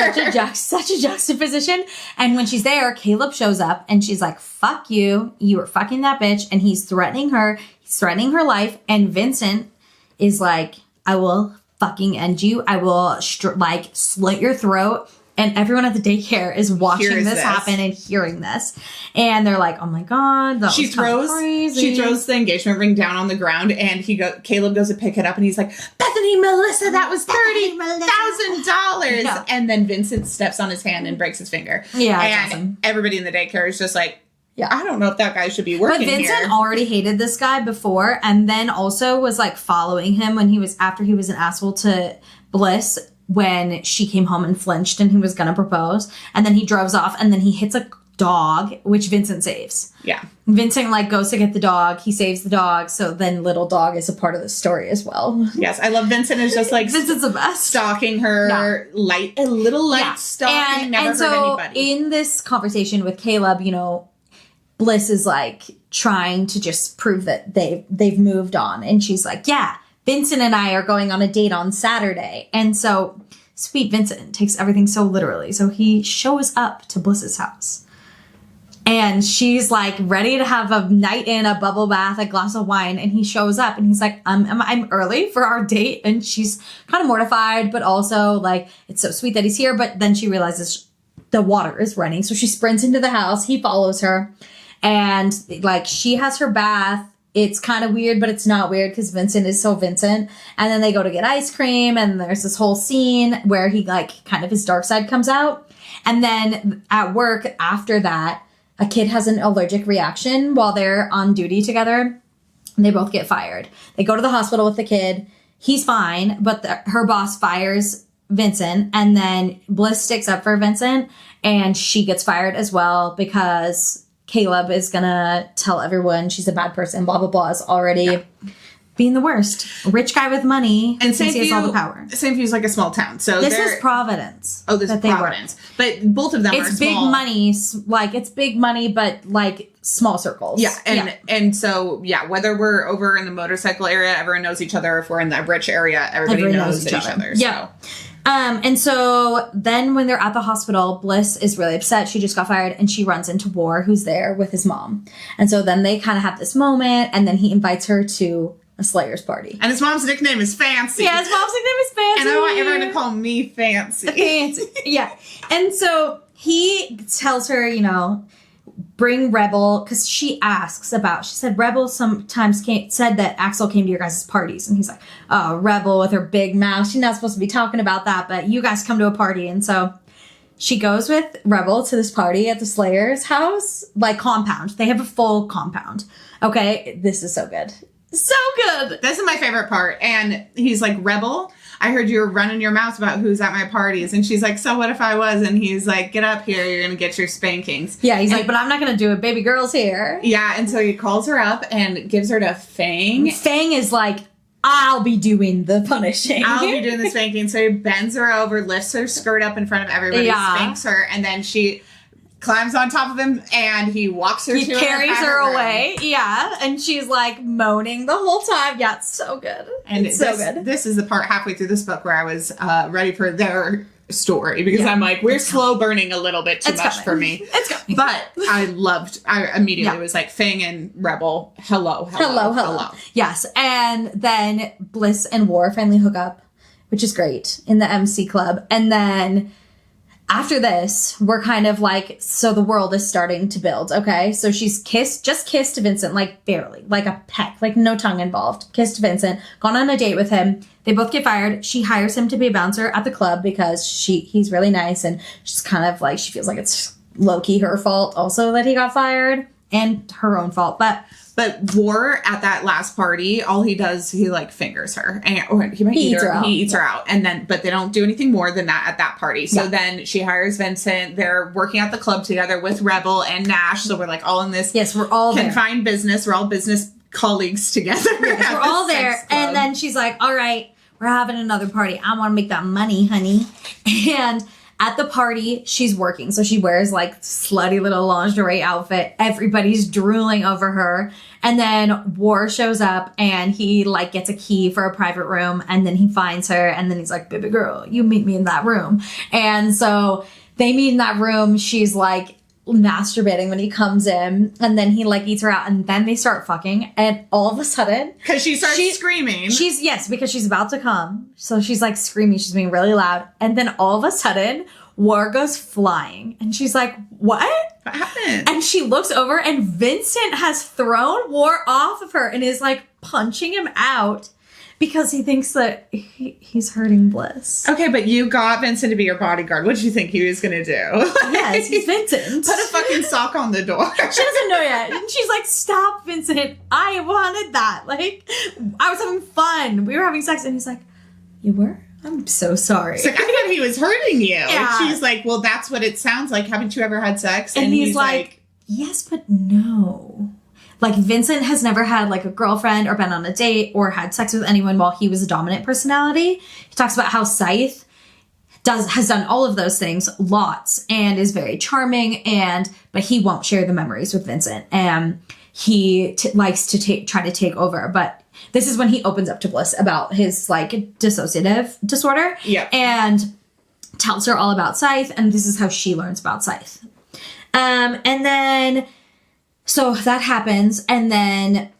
such a juxtaposition. And when she's there, Caleb shows up and she's like, fuck you. You were fucking that bitch. And he's threatening her. He's threatening her life. And Vincent is like, I will fucking end you. I will slit your throat. And everyone at the daycare is watching this happen and hearing this. And they're like, oh my God, that was crazy. She throws the engagement ring down on the ground, and Caleb goes to pick it up, and he's like, Bethany Melissa, that was $30,000. Yeah. And then Vincent steps on his hand and breaks his finger. Yeah, and awesome. Everybody in the daycare is just like, I don't know if that guy should be working here. But Vincent already hated this guy before, and then also was like following him after he was an asshole to Bliss when she came home and flinched and he was going to propose. And then he drives off, and then he hits a dog, which Vincent saves. Yeah. Vincent like goes to get the dog. He saves the dog. So then little dog is a part of the story as well. Yes. I love Vincent is just like Vincent's the best. stalking her, a little light stalking, and never hurt so anybody. In this conversation with Caleb, you know, Bliss is like trying to just prove that they've moved on. And she's like, yeah, Vincent and I are going on a date on Saturday. And so sweet Vincent takes everything so literally. So he shows up to Bliss's house. And she's like ready to have a night in, a bubble bath, a glass of wine. And he shows up and he's like, I'm early for our date. And she's kind of mortified, but also like, it's so sweet that he's here. But then she realizes the water is running. So she sprints into the house. He follows her. And like, she has her bath. It's kind of weird, but it's not weird because Vincent is so Vincent. And then they go to get ice cream. And there's this whole scene where he like kind of his dark side comes out. And then at work after that, a kid has an allergic reaction while they're on duty together. And they both get fired. They go to the hospital with the kid. He's fine, but her boss fires Vincent. And then Bliss sticks up for Vincent. And she gets fired as well because Caleb is going to tell everyone she's a bad person. Blah, blah, blah. Is already being the worst. A rich guy with money. And he has all the power. St. View's like a small town. So this is Providence. Oh, this is Providence. But both of them are small. It's big money. Like, it's big money, but like small circles. Yeah. And so, yeah, whether we're over in the motorcycle area, everyone knows each other. If we're in the rich area, everybody knows each other. Yeah. And so then when they're at the hospital, Bliss is really upset. She just got fired and she runs into War, who's there with his mom. And so then they kind of have this moment and then he invites her to a Slayer's party. And his mom's nickname is Fancy. Yeah, his mom's nickname is Fancy. And I want everyone to call me Fancy. Fancy. Yeah. And so he tells her, you know, bring Rebel, because she said Rebel sometimes said that Axel came to your guys' parties. And he's like, oh, Rebel with her big mouth. She's not supposed to be talking about that, but you guys come to a party. And so she goes with Rebel to this party at the Slayer's house, like compound. They have a full compound. Okay, this is so good. So good. This is my favorite part. And he's like, Rebel, I heard you were running your mouth about who's at my parties. And she's like, so what if I was? And he's like, get up here. You're going to get your spankings. Yeah, he's like, but I'm not going to do it. Baby girl's here. Yeah. And so he calls her up and gives her to Fang. Fang is like, I'll be doing the punishing. I'll be doing the spanking. So he bends her over, lifts her skirt up in front of everybody, spanks her. And then she climbs on top of him and he walks her he carries her away. Yeah. And she's like moaning the whole time. Yeah, it's so good. And it's so good. This is the part halfway through this book where I was ready for their story because I'm like, we're slow burning a little bit too much for me. It's coming. But I immediately was like, Fang and Rebel, hello. Yes. And then Bliss and War finally hook up, which is great, in the MC club. And then after this, we're kind of like, so the world is starting to build, okay? So she's just kissed Vincent, like barely, like a peck, like no tongue involved. Kissed Vincent, gone on a date with him. They both get fired. She hires him to be a bouncer at the club because he's really nice and she's kind of like, she feels like it's low-key her fault also that he got fired and her own fault. But War at that last party, all he does, he like fingers her, or he might eat her. He eats her out, and then but they don't do anything more than that at that party. So then she hires Vincent. They're working at the club together with Rebel and Nash. So we're like all in this. Yes, we're all confined business. We're all business colleagues together. Yes, we're all there, and then she's like, "All right, we're having another party. I want to make that money, honey," and at the party, she's working. So she wears like slutty little lingerie outfit. Everybody's drooling over her. And then War shows up and he like gets a key for a private room. And then he finds her. And then he's like, baby girl, you meet me in that room. And so they meet in that room. She's like masturbating when he comes in. And then he like eats her out. And then they start fucking. And all of a sudden. Because she starts screaming. Because she's about to come. So she's like screaming. She's being really loud. And then all of a sudden, War goes flying. And she's like, what? What happened? And she looks over and Vincent has thrown War off of her and is like punching him out because he thinks that he's hurting Bliss. Okay, but you got Vincent to be your bodyguard. What did you think he was going to do? Yes, he's Vincent. Put a fucking sock on the door. She doesn't know yet. And she's like, stop, Vincent. I wanted that. Like, I was having fun. We were having sex. And he's like, you were? I'm so sorry. It's like, I thought he was hurting you. Yeah. And she's like, well, that's what it sounds like. Haven't you ever had sex? And he's like, yes, but no. Like, Vincent has never had, like, a girlfriend or been on a date or had sex with anyone while he was a dominant personality. He talks about how Scythe has done all of those things lots and is very charming, but he won't share the memories with Vincent. And he likes to try to take over. But this is when he opens up to Bliss about his, like, dissociative disorder. Yeah. And tells her all about Scythe, and this is how she learns about Scythe. And then... So that happens, and then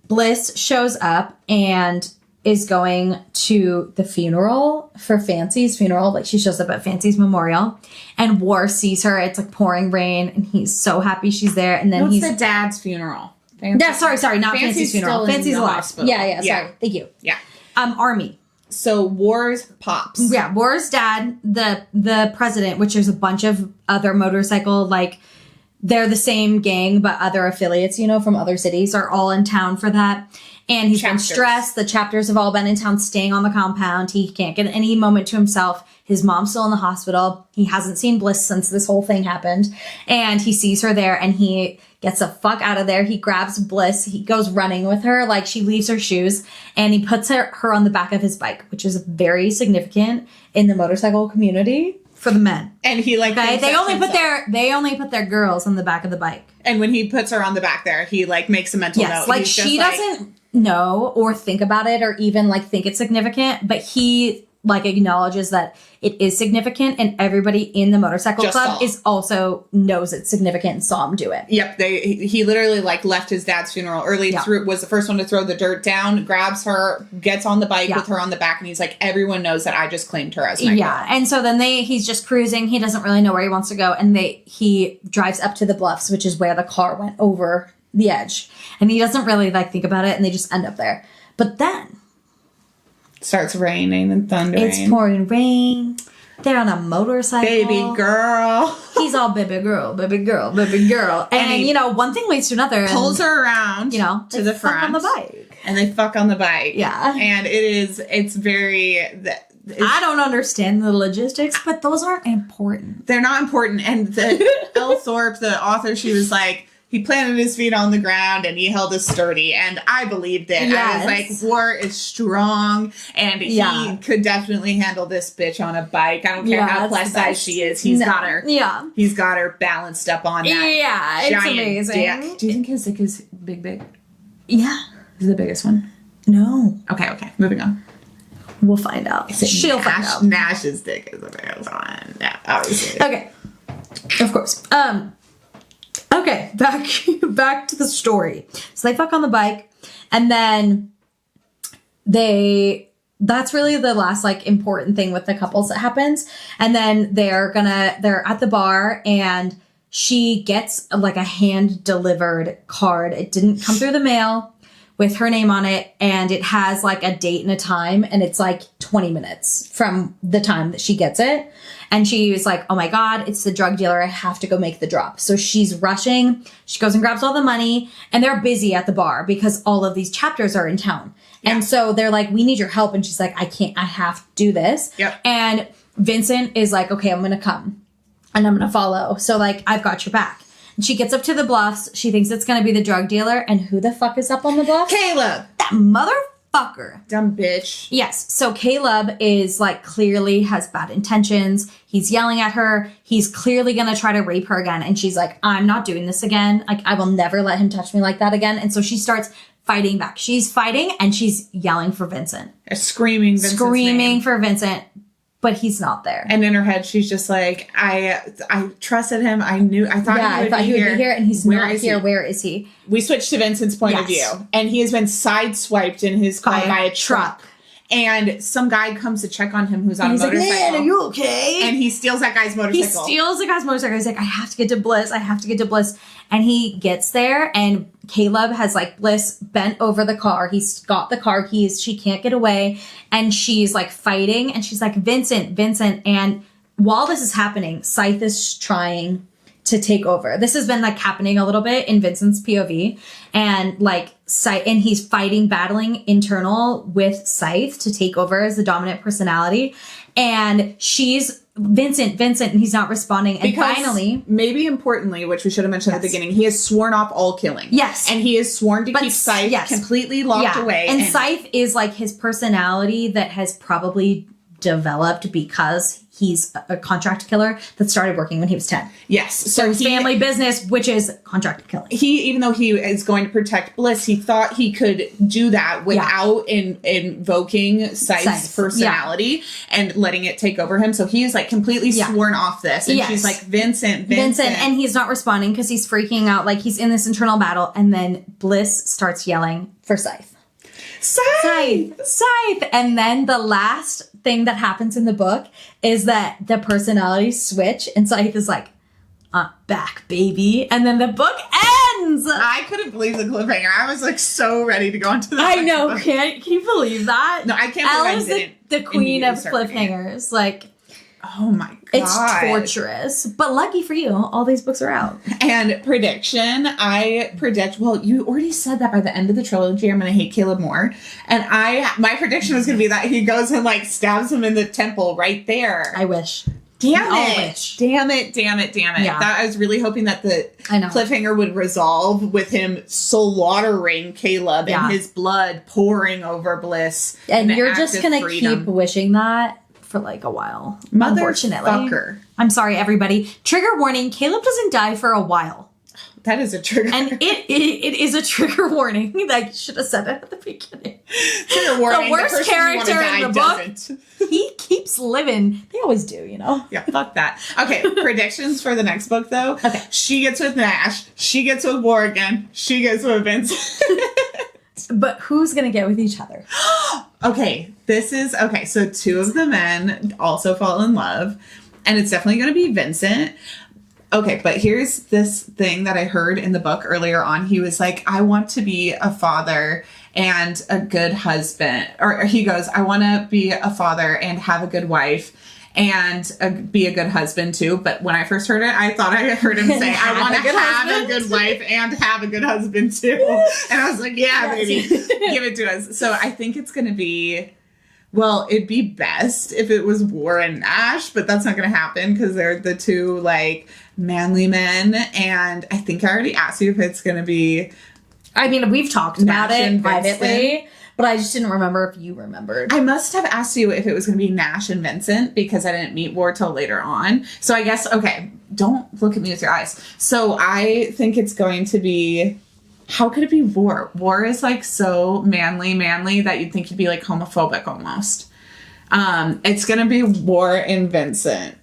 Bliss shows up and is going to the funeral for Fancy's funeral. Like, she shows up at Fancy's memorial, and War sees her. It's like pouring rain, and he's so happy she's there. And then What's the dad's funeral? Yeah, sorry, not Fancy's funeral. Fancy's alive. Yeah, sorry. Thank you. Yeah. Army. So War's pops. Yeah, War's dad, the president, which is a bunch of other motorcycle, like, they're the same gang, but other affiliates, you know, from other cities are all in town for that. And he's been stressed. The chapters have all been in town staying on the compound. He can't get any moment to himself. His mom's still in the hospital. He hasn't seen Bliss since this whole thing happened. And he sees her there and he gets the fuck out of there. He grabs Bliss. He goes running with her. Like, she leaves her shoes and he puts her on the back of his bike, which is very significant in the motorcycle community. For the men. And he like they only put their girls on the back of the bike. And when he puts her on the back there, he like makes a mental note. Like, she doesn't know or think about it or even like think it's significant, but he like acknowledges that it is significant, and everybody in the motorcycle club is also knows it's significant and saw him do it. Yep, he literally like left his dad's funeral early. Was the first one to throw the dirt down, grabs her, gets on the bike with her on the back, and he's like, everyone knows that I just claimed her as my girl. And so then he's just cruising. He doesn't really know where he wants to go, and he drives up to the bluffs, which is where the car went over the edge, and he doesn't really like think about it, and they just end up there. But then starts raining and thundering. It's pouring rain. They're on a motorcycle. Baby girl. He's all baby girl, baby girl, baby girl. And you know, one thing leads to another. Pulls her around, you know, to the front. On the bike. And they fuck on the bike. Yeah. And it's very... I don't understand the logistics, but those aren't important. They're not important. And Elle Thorpe, the author, she was like, he planted his feet on the ground and he held us sturdy. And I believed it. Yes. I was like, War is strong and he could definitely handle this bitch on a bike. I don't care how plus size she is. He's got her. Yeah. He's got her balanced up on that. Yeah. It's amazing. Dick. Do you think his dick is big? Yeah. Is it the biggest one? No. Okay. Moving on. We'll find out. She'll find out. Nash's dick is the biggest one. Yeah, obviously. Okay. Of course. Okay, back to the story. So they fuck on the bike, and then that's really the last like important thing with the couples that happens. And then they're at the bar, and she gets like a hand delivered card. It didn't come through the mail with her name on it, and it has like a date and a time, and it's like 20 minutes from the time that she gets it. And she was like, oh my God, it's the drug dealer. I have to go make the drop. So she's rushing. She goes and grabs all the money, and they're busy at the bar because all of these chapters are in town. Yeah. And so they're like, we need your help. And she's like, I have to do this. Yep. And Vincent is like, okay, I'm going to come and I'm going to follow. So like, I've got your back. And she gets up to the bluffs. She thinks it's going to be the drug dealer. And who the fuck is up on the bluffs? Caleb. That motherfucker. Dumb bitch. Yes. So Caleb is like clearly has bad intentions. He's yelling at her. He's clearly going to try to rape her again. And she's like, I'm not doing this again. Like, I will never let him touch me like that again. And so she starts fighting back. She's fighting and she's yelling for Vincent. Screaming for Vincent. But he's not there. And in her head, she's just like, I trusted him. I thought he would be here. And he's not here. Where is he? We switched to Vincent's point of view. And he has been sideswiped in his car by a truck. And some guy comes to check on him who's on a motorcycle. Like, man, are you okay? And he steals that guy's motorcycle. He's like, I have to get to Bliss. And he gets there, and Caleb has like Bliss bent over the car. He's got the car keys. She can't get away. And she's like fighting, and she's like, Vincent. And while this is happening, Scythe is trying to take over. This has been like happening a little bit in Vincent's POV, and like and he's battling internal with Scythe to take over as the dominant personality, and she's Vincent, and he's not responding. And because finally, maybe importantly, which we should have mentioned at the beginning, he has sworn off all killing. Yes. And he has sworn to keep Scythe completely locked away. And Scythe is like his personality that has probably developed because he's a contract killer that started working when he was 10. Yes. So his family business, which is contract killing. Even though he is going to protect Bliss, he thought he could do that without invoking Scythe's personality and letting it take over him. So he is like completely sworn off this. And she's like, Vincent. And he's not responding because he's freaking out. Like he's in this internal battle. And then Bliss starts yelling for Scythe. Scythe. And then the last thing that happens in the book is that the personalities switch and Scythe is like, I'm back, baby. And then the book ends. I couldn't believe the cliffhanger. I was like so ready to go into the I know. Book. Can you believe that? No, I can't believe I didn't. The queen of cliffhangers. Like, oh my God. It's torturous. But lucky for you, all these books are out. And prediction, I predict, well, you already said that by the end of the trilogy, I'm going to hate Caleb more. And my prediction was going to be that he goes and like stabs him in the temple right there. I wish. Damn it. Yeah. That I was really hoping that the cliffhanger would resolve with him slaughtering Caleb and his blood pouring over Bliss. And you're just going to keep wishing that for like a while. Unfortunately. I'm sorry, everybody. Trigger warning, Caleb doesn't die for a while. That is a trigger. And it is a trigger warning. I should have said it at the beginning. Trigger warning. The worst character in the book. Doesn't. He keeps living. They always do, you know? Yeah, fuck that. Okay, predictions for the next book, though. Okay. She gets with Nash. She gets with Morgan. She gets with Vince. But who's going to get with each other? Okay, so two of the men also fall in love. And it's definitely going to be Vincent. Okay, but here's this thing that I heard in the book earlier on. He was like, I want to be a father and a good husband. Or he goes, I want to be a father and have a good wife and be a good husband too. But when I first heard it, I thought I heard him say, I want to have a good wife and have a good husband too. And I was like, yeah, baby, give it to us. So I think it's going to be... Well, it'd be best if it was War and Nash, but that's not going to happen because they're the two, like, manly men. And I think I already asked you if it's going to be... I mean, we've talked about it privately, but I just didn't remember if you remembered. I must have asked you if it was going to be Nash and Vincent because I didn't meet War till later on. So I guess, okay, don't look at me with your eyes. So I think it's going to be... How could it be War? War is like so manly that you'd think he'd be like homophobic almost. It's going to be War and Vincent.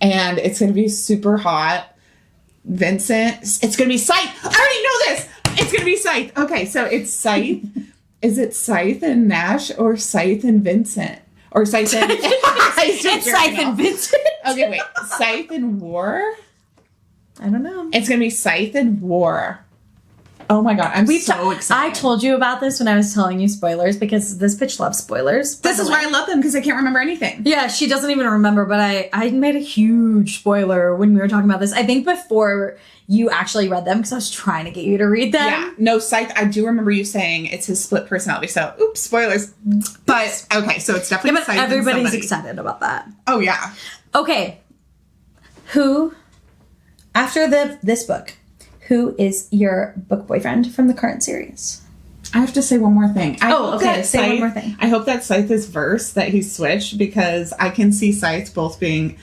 And it's going to be super hot. Vincent. It's going to be Scythe. I already know this. It's going to be Scythe. Okay, so it's Scythe. Is it Scythe and Nash or Scythe and Vincent? Or Scythe and... It's Scythe and Vincent. Okay, wait. Scythe and War? I don't know. It's going to be Scythe and War. Oh my God, I'm so excited. I told you about this when I was telling you spoilers because this bitch loves spoilers. This is why I love them because I can't remember anything. Yeah, she doesn't even remember, but I made a huge spoiler when we were talking about this. I think before you actually read them because I was trying to get you to read them. Yeah, no, Scythe, I do remember you saying it's his split personality, so oops, spoilers. But, okay, so it's definitely Scythe. Everybody's excited about that. Oh, yeah. Okay, after this book, who is your book boyfriend from the current series? I have to say one more thing. Say one more thing. I hope that Scythe is verse, that he switched, because I can see Scythe being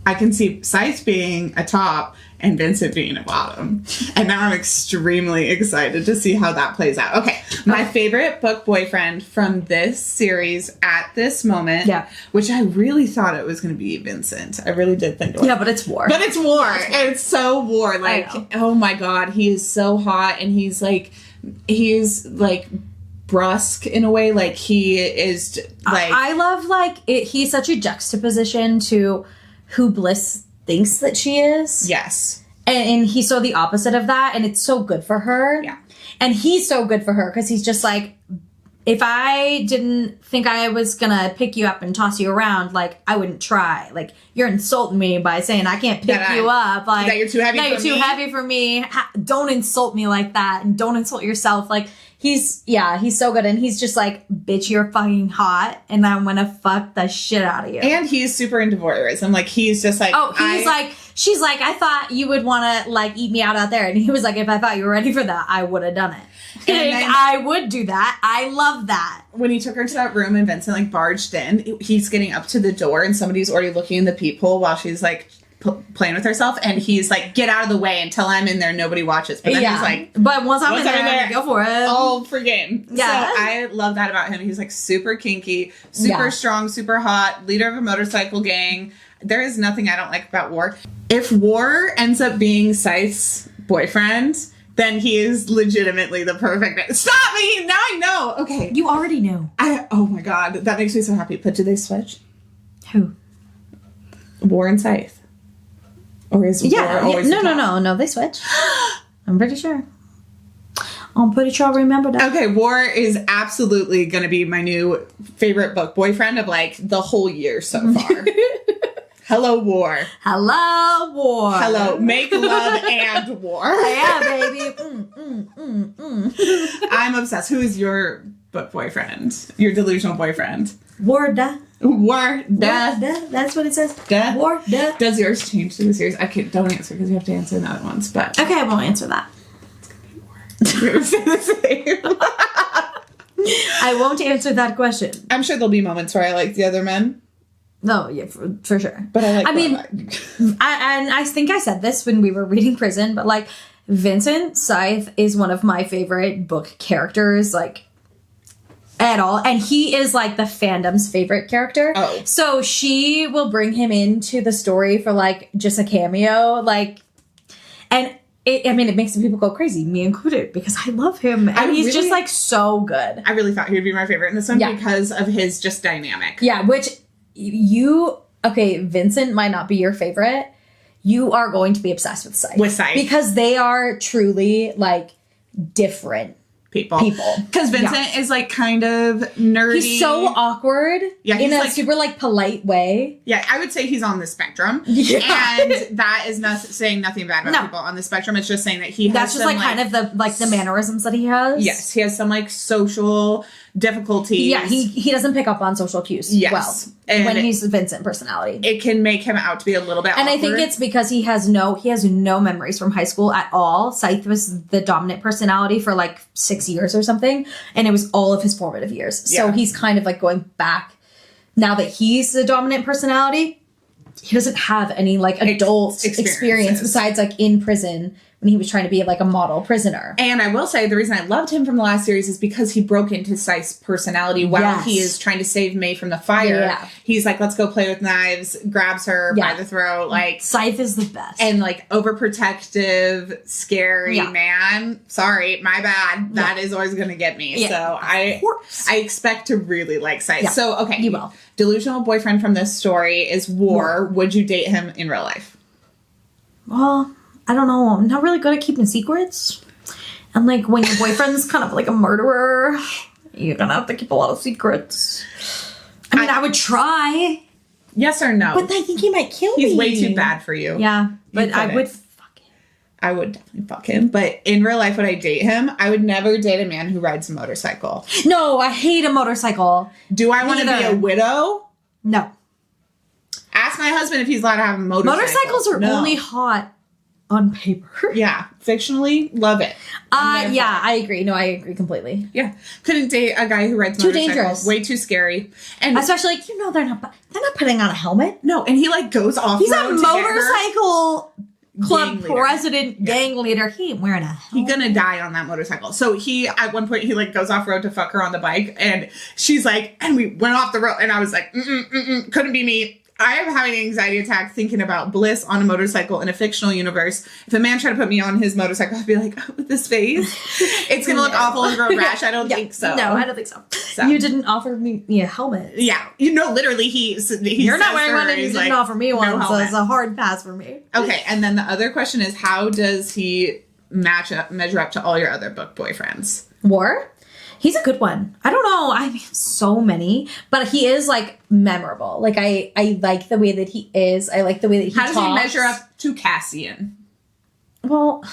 a top and Vincent being a bottom. And now I'm extremely excited to see how that plays out. Okay, my favorite book boyfriend from this series at this moment, which I really thought it was going to be Vincent. I really did think it was. Yeah, but it's War. But it's War. It's so War. Like, oh my God, he is so hot, and he's like brusque in a way. Like, he is like... I love, like, he's such a juxtaposition to who Bliss thinks that she is. Yes. And he's so the opposite of that, and it's so good for her. Yeah. And he's so good for her because he's just like, if I didn't think I was gonna pick you up and toss you around, like, I wouldn't try. Like, you're insulting me by saying I can't pick you up. Like, that you're too heavy you're for too me. heavy for me. Don't insult me like that, and don't insult yourself. Like, he's so good, and he's just like, bitch, you're fucking hot, and I'm gonna fuck the shit out of you. And he's super into voyeurism. Like, he's just like, she's like, I thought you would want to like eat me out there, and he was like, if I thought you were ready for that, I would have done it. And then, I would do that. I love that. When he took her to that room and Vincent like barged in, he's getting up to the door and somebody's already looking in the peephole while she's like playing with herself, and he's like, get out of the way until I'm in there, nobody watches. But then he's like, but once I'm in there, go for it. All for game. Yeah. So I love that about him. He's like super kinky, super strong, super hot, leader of a motorcycle gang. There is nothing I don't like about War. If War ends up being Scythe's boyfriend, then he is legitimately the perfect. Stop me! Now I know. Okay. You already know. Oh my god, that makes me so happy. But do they switch? Who? War and Scythe. Or is War always No, they switch. I'm pretty sure. I'm pretty sure I remember that. Okay, War is absolutely going to be my new favorite book boyfriend of like the whole year so far. Hello, War. Hello, War. Hello, make love and war. Yeah, baby. I'm obsessed. Who is your book boyfriend? Your delusional boyfriend? Warda. Warda. That's what it says. Da. Warda. Does yours change to the series? Don't answer because you have to answer the other ones. But okay, I won't answer that. You're gonna say the same. I won't answer that question. I'm sure there'll be moments where I like the other men. No, yeah, for sure. But I I think I said this when we were reading Prison, but like Vincent Scythe is one of my favorite book characters, like at all. And he is like the fandom's favorite character. Oh. So she will bring him into the story for like just a cameo, like, and it makes some people go crazy, me included, because I love him. And he's just like so good. I really thought he would be my favorite in this one because of his just dynamic. Yeah, which Vincent might not be your favorite. You are going to be obsessed with Scythe. Because they are truly like different people. Because Vincent is like kind of nerdy. He's so awkward in a super like polite way. Yeah, I would say he's on the spectrum. Yeah. And that is not saying nothing bad about people on the spectrum. It's just saying that he has That's just like kind of the mannerisms that he has. Yes, he has some like social difficulties. Yeah, he doesn't pick up on social cues well when he's the Vincent personality. It can make him out to be a little bit and awkward. I think it's because he has no memories from high school at all. Scythe was the dominant personality for like 6 years or something, and it was all of his formative years. So he's kind of like going back now that he's the dominant personality. He doesn't have any like adult experience besides like in prison when he was trying to be like a model prisoner. And I will say the reason I loved him from the last series is because he broke into Scythe's personality while he is trying to save May from the fire. Yeah. He's like, let's go play with knives, grabs her by the throat. Like Scythe is the best. And like overprotective, scary man. Sorry, my bad. That is always going to get me. Yeah. So I expect to really like Scythe. Yeah. So, okay. You will. Delusional boyfriend from this story is War. Would you date him in real life? Well, I don't know. I'm not really good at keeping secrets. And like when your boyfriend's kind of like a murderer, you're gonna have to keep a lot of secrets. I mean, I would try. Yes or no? But I think he might kill me. He's way too bad for you. Yeah, but I would fuck him. I would definitely fuck him. But in real life, would I date him? I would never date a man who rides a motorcycle. No, I hate a motorcycle. Do I want to be a widow? No. Ask my husband if he's allowed to have a motorcycle. Motorcycles are only hot on paper. Yeah. Fictionally, love it. Yeah, I agree. No, I agree completely. Yeah. Couldn't date a guy who rides motorcycles. Too dangerous. Way too scary. And especially, they're not putting on a helmet. No, and he like goes off. He's a motorcycle club president, gang leader. He ain't wearing a helmet. He's gonna die on that motorcycle. So at one point, he like goes off road to fuck her on the bike, and she's like, and we went off the road, and I was like, couldn't be me. I am having an anxiety attack thinking about bliss on a motorcycle in a fictional universe. If a man tried to put me on his motorcycle, I'd be like, with this face, it's going to look awful and grow a rash. I don't think so. No, I don't think so. You didn't offer me a helmet. Yeah. literally, you're not wearing one and you didn't offer me one, so it's a hard pass for me. Okay, and then the other question is, how does he measure up to all your other book boyfriends? War? He's a good one. I don't know. I mean, so many, but he is like memorable. Like I like the way that he is. I like the way that he How talks. does he measure up to Cassian? Well,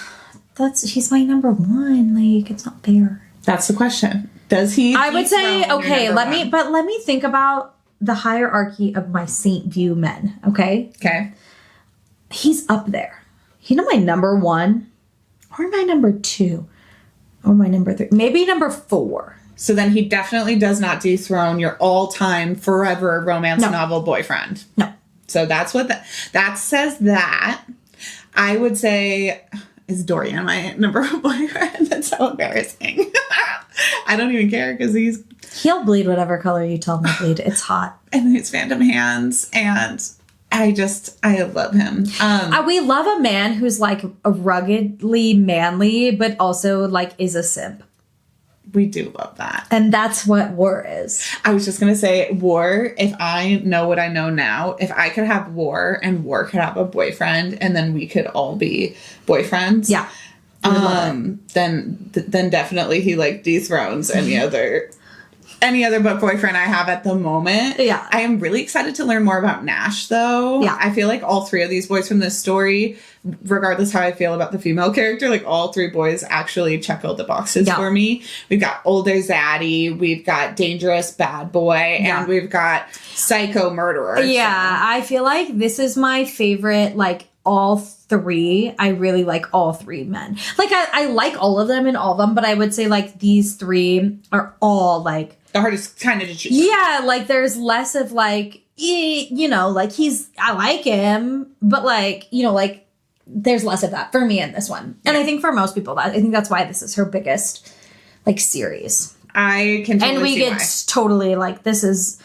he's my number one. Like, it's not fair. That's the question. Does he? I would say, dethrone your okay, number one? let me think about the hierarchy of my Saint View men. Okay. Okay. He's up there. He's not my number one or my number two or my number three, maybe number four. So then he definitely does not dethrone your all-time forever romance novel boyfriend. No. So that's what that says that. I would say, is Dorian my number one boyfriend? That's so embarrassing. I don't even care because he'll bleed whatever color you tell him to bleed. It's hot. And he's Phantom Hands, and I love him. We love a man who's like ruggedly manly, but also like is a simp. We do love that. And that's what War is. I was just going to say, War, if I know what I know now, if I could have War and War could have a boyfriend and then we could all be boyfriends. Yeah. Then definitely he like dethrones any other boyfriend I have at the moment. Yeah. I am really excited to learn more about Nash though. Yeah. I feel like all three of these boys from this story, regardless how I feel about the female character, like all three boys actually check all the boxes for me. We've got older zaddy, we've got dangerous bad boy, and we've got psycho murderer. Yeah. I feel like this is my favorite, like all three. I really like all three men. Like I like all of them and all of them, but I would say like these three are all like the hardest kind of to choose. Yeah, like there's less of like, you know, like I like him, but like, you know, like there's less of that for me in this one. And I think for most people I think that's why this is her biggest like series. I can totally And we see get why. totally like, this is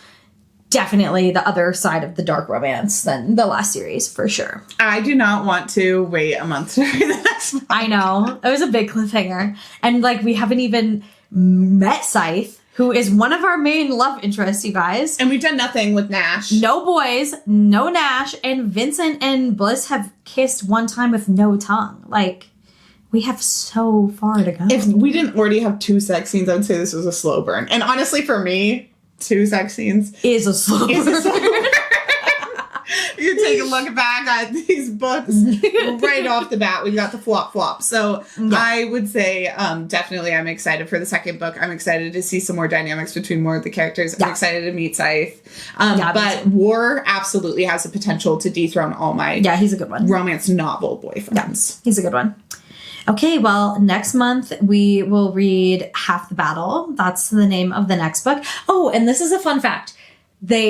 definitely the other side of the dark romance than the last series for sure. I do not want to wait a month to read the next one. I know. It was a big cliffhanger. And like we haven't even met Scythe, who is one of our main love interests, you guys. And we've done nothing with Nash. No boys, no Nash, and Vincent and Bliss have kissed one time with no tongue. Like, we have so far to go. If we didn't already have 2 sex scenes, I would say this was a slow burn. And honestly, for me, 2 sex scenes is a slow burn. You take a look back at these books right off the bat. We've got the flop. So I would say definitely I'm excited for the second book. I'm excited to see some more dynamics between more of the characters. I'm excited to meet Scythe. But War absolutely has the potential to dethrone all my he's a good one. romance novel boyfriends. Yeah, he's a good one. Okay, well, next month we will read Half the Battle. That's the name of the next book. Oh, and this is a fun fact.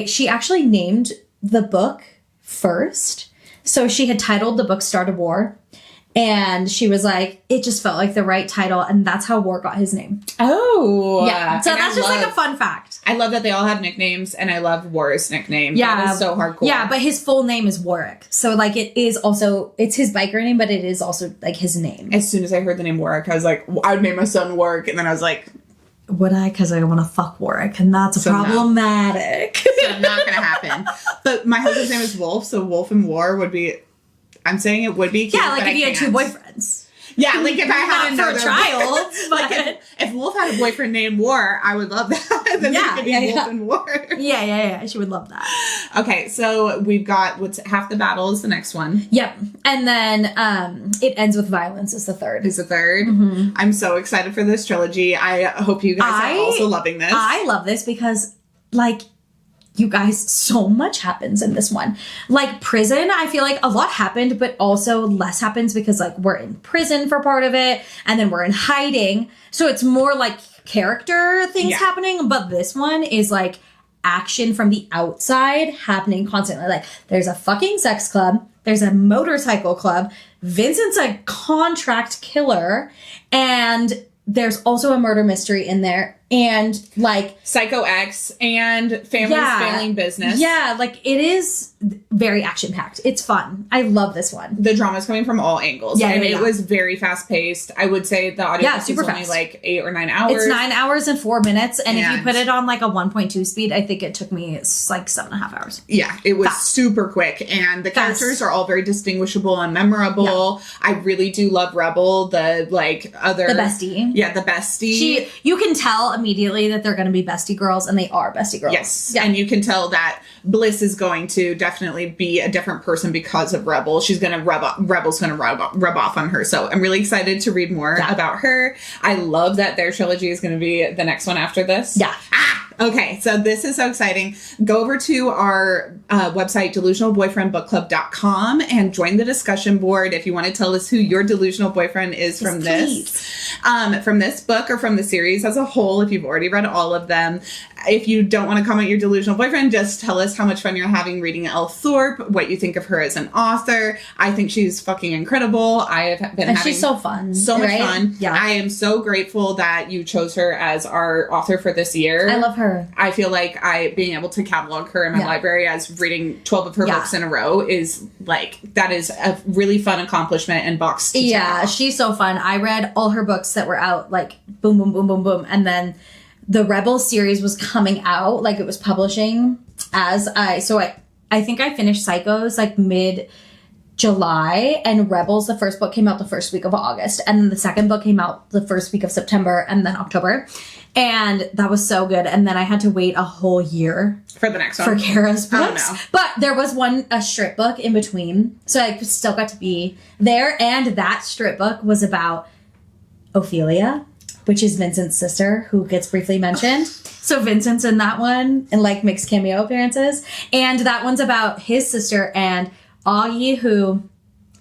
She actually named the book first. So she had titled the book Start of War. And she was like, it just felt like the right title. And that's how War got his name. Oh. Yeah. So that's just like a fun fact. I love that they all have nicknames. And I love War's nickname. Yeah. That is so hardcore. Yeah, but his full name is Warwick. So like it is also, it's his biker name, but it is also like his name. As soon as I heard the name Warwick, I was like, I would name my son Warwick. And then I was like, would I? Because I want to fuck Warwick, and that's problematic. So not going to happen. But my husband's name is Wolf, so Wolf and War would be. I'm saying it would be cute. Yeah, like but if you had 2 boyfriends. Yeah, like if I had not another for a child, but like if Wolf had a boyfriend named War, I would love that. Then Yeah, it could be yeah, Wolf and War. Yeah. She would love that. Okay, so we've got Half the Battle is the next one. Yep, and then it ends with violence is the third. Is the third. Mm-hmm. I'm so excited for this trilogy. I hope you guys are also loving this. I love this because, like, you guys, so much happens in this one. Like prison, I feel like a lot happened, but also less happens because like we're in prison for part of it and then we're in hiding. So it's more like character things happening. But this one is like action from the outside happening constantly. Like there's a fucking sex club. There's a motorcycle club. Vincent's a contract killer. And there's also a murder mystery in there. And like Psycho X and Family's Failing Business. Yeah, like it is very action packed. It's fun. I love this one. The drama's coming from all angles. Yeah, and yeah. it was very fast paced. I would say the audio was super only fast. like 8 or 9 hours. It's 9 hours and 4 minutes. And if you And- put it on like a 1.2 speed, I think it took me like 7.5 hours. Yeah, it was Fast. super quick. And the Fast. characters are all very distinguishable and memorable. I really do love Rebel, the like other... The bestie. Yeah, the bestie. You can tell immediately that they're going to be bestie girls, and they are bestie girls. Yes. Yeah. And you can tell that Bliss is going to definitely be a different person because of Rebel. She's going to Rebel's going to rub off on her. So I'm really excited to read more about her. I love that their trilogy is going to be the next one after this. Yeah. Okay, so this is so exciting. Go over to our website, delusionalboyfriendbookclub.com, and join the discussion board if you want to tell us who your delusional boyfriend is from this book or from the series as a whole, if you've already read all of them. If you don't want to comment your delusional boyfriend, just tell us how much fun you're having reading Elle Thorpe, what you think of her as an author. I think she's fucking incredible. I have been having she's so fun. So much fun. Yeah. I am so grateful that you chose her as our author for this year. I love her. I feel like being able to catalog her in my library as reading 12 of her books in a row is like, that is a really fun accomplishment and box to check off. She's so fun. I read all her books that were out, like boom, boom, boom, boom, boom. And then the Rebel series was coming out, like it was publishing I think I finished Psychos like mid-July, and Rebels, the first book, came out the first week of August. And then the second book came out the first week of September and then October. And that was so good. And then I had to wait a whole year for the next one. For Kara's books. Oh, no. But there was a strip book in between. So I still got to be there. And that strip book was about Ophelia, which is Vincent's sister, who gets briefly mentioned. So Vincent's in that one and like makes cameo appearances. And that one's about his sister and Augie, who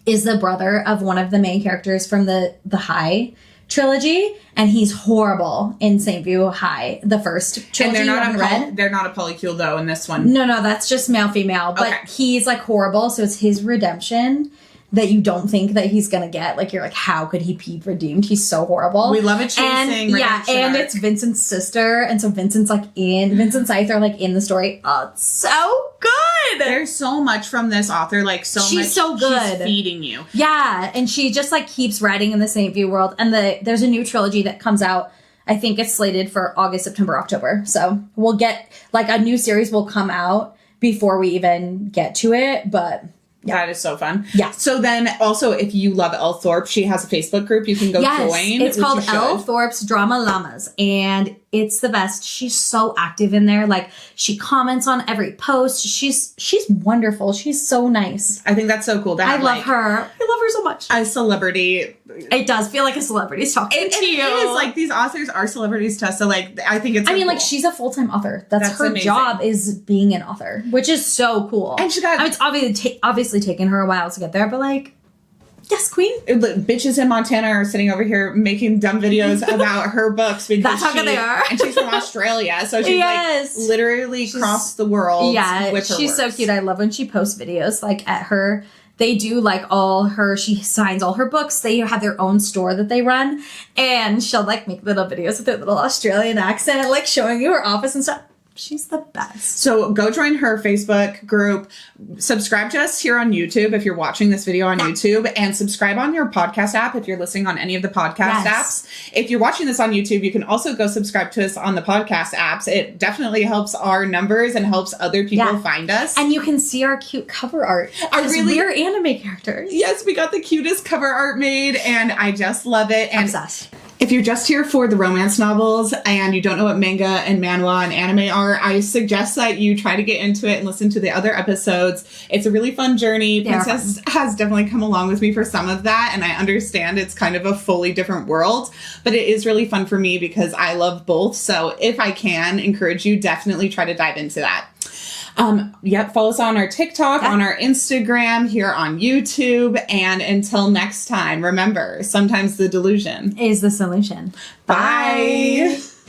is the brother of one of the main characters from the High trilogy, and he's horrible in St. View High, the first trilogy. And they're not a polycule though in this one. No, that's just male female, but he's like horrible, so it's his redemption that you don't think that he's gonna get. Like, you're like, how could he be redeemed? He's so horrible. We love a chasing redemption and arc. it's Vincent's sister, and so Vincent Scythe are like in the story. Oh, it's so good. There's so much from this author, like She's so good. She's feeding you. Yeah, and she just like keeps writing in the St. View world. And there's a new trilogy that comes out. I think it's slated for August, September, October. So we'll get like a new series will come out before we even get to it, but. Yeah. That is so fun. Yeah. So then also, if you love Elle Thorpe, she has a Facebook group you can go join. It's called Elle Thorpe's Drama Llamas, and it's the best. She's so active in there. Like, she comments on every post. She's wonderful. She's so nice. I think that's so cool. I love her. I love her so much. A celebrity. It does feel like a celebrity's talking to you. It is. Like, these authors are celebrities to us. So, like, I think it's so cool. like, she's a full-time author. That's her amazing. job, is being an author, which is so cool. And she got... I mean, it's obviously taken her a while to get there, but, like, yes, queen. Bitches in Montana are sitting over here making dumb videos about her books because that's how good they are. And she's from Australia, so she's like literally crossed the world. Yeah, with her she's works. so cute. I love when she posts videos like at her. They do like she signs all her books. They have their own store that they run, and she'll like make little videos with her little Australian accent, like showing you her office and stuff. She's the best. So go join her Facebook group. Subscribe to us here on YouTube if you're watching this video on YouTube, and subscribe on your podcast app if you're listening on any of the podcast apps. If you're watching this on YouTube, you can also go subscribe to us on the podcast apps. It definitely helps our numbers and helps other people find us. And you can see our cute cover art. We're anime characters. Yes, we got the cutest cover art made, and I just love it. And obsessed. If you're just here for the romance novels and you don't know what manga and manhwa and anime are, I suggest that you try to get into it and listen to the other episodes. It's a really fun journey. Princess has definitely come along with me for some of that, and I understand it's kind of a fully different world, but it is really fun for me because I love both. So if I can encourage you, definitely try to dive into that. Follow us on our TikTok, on our Instagram, here on YouTube. And until next time, remember, sometimes the delusion is the solution. Bye.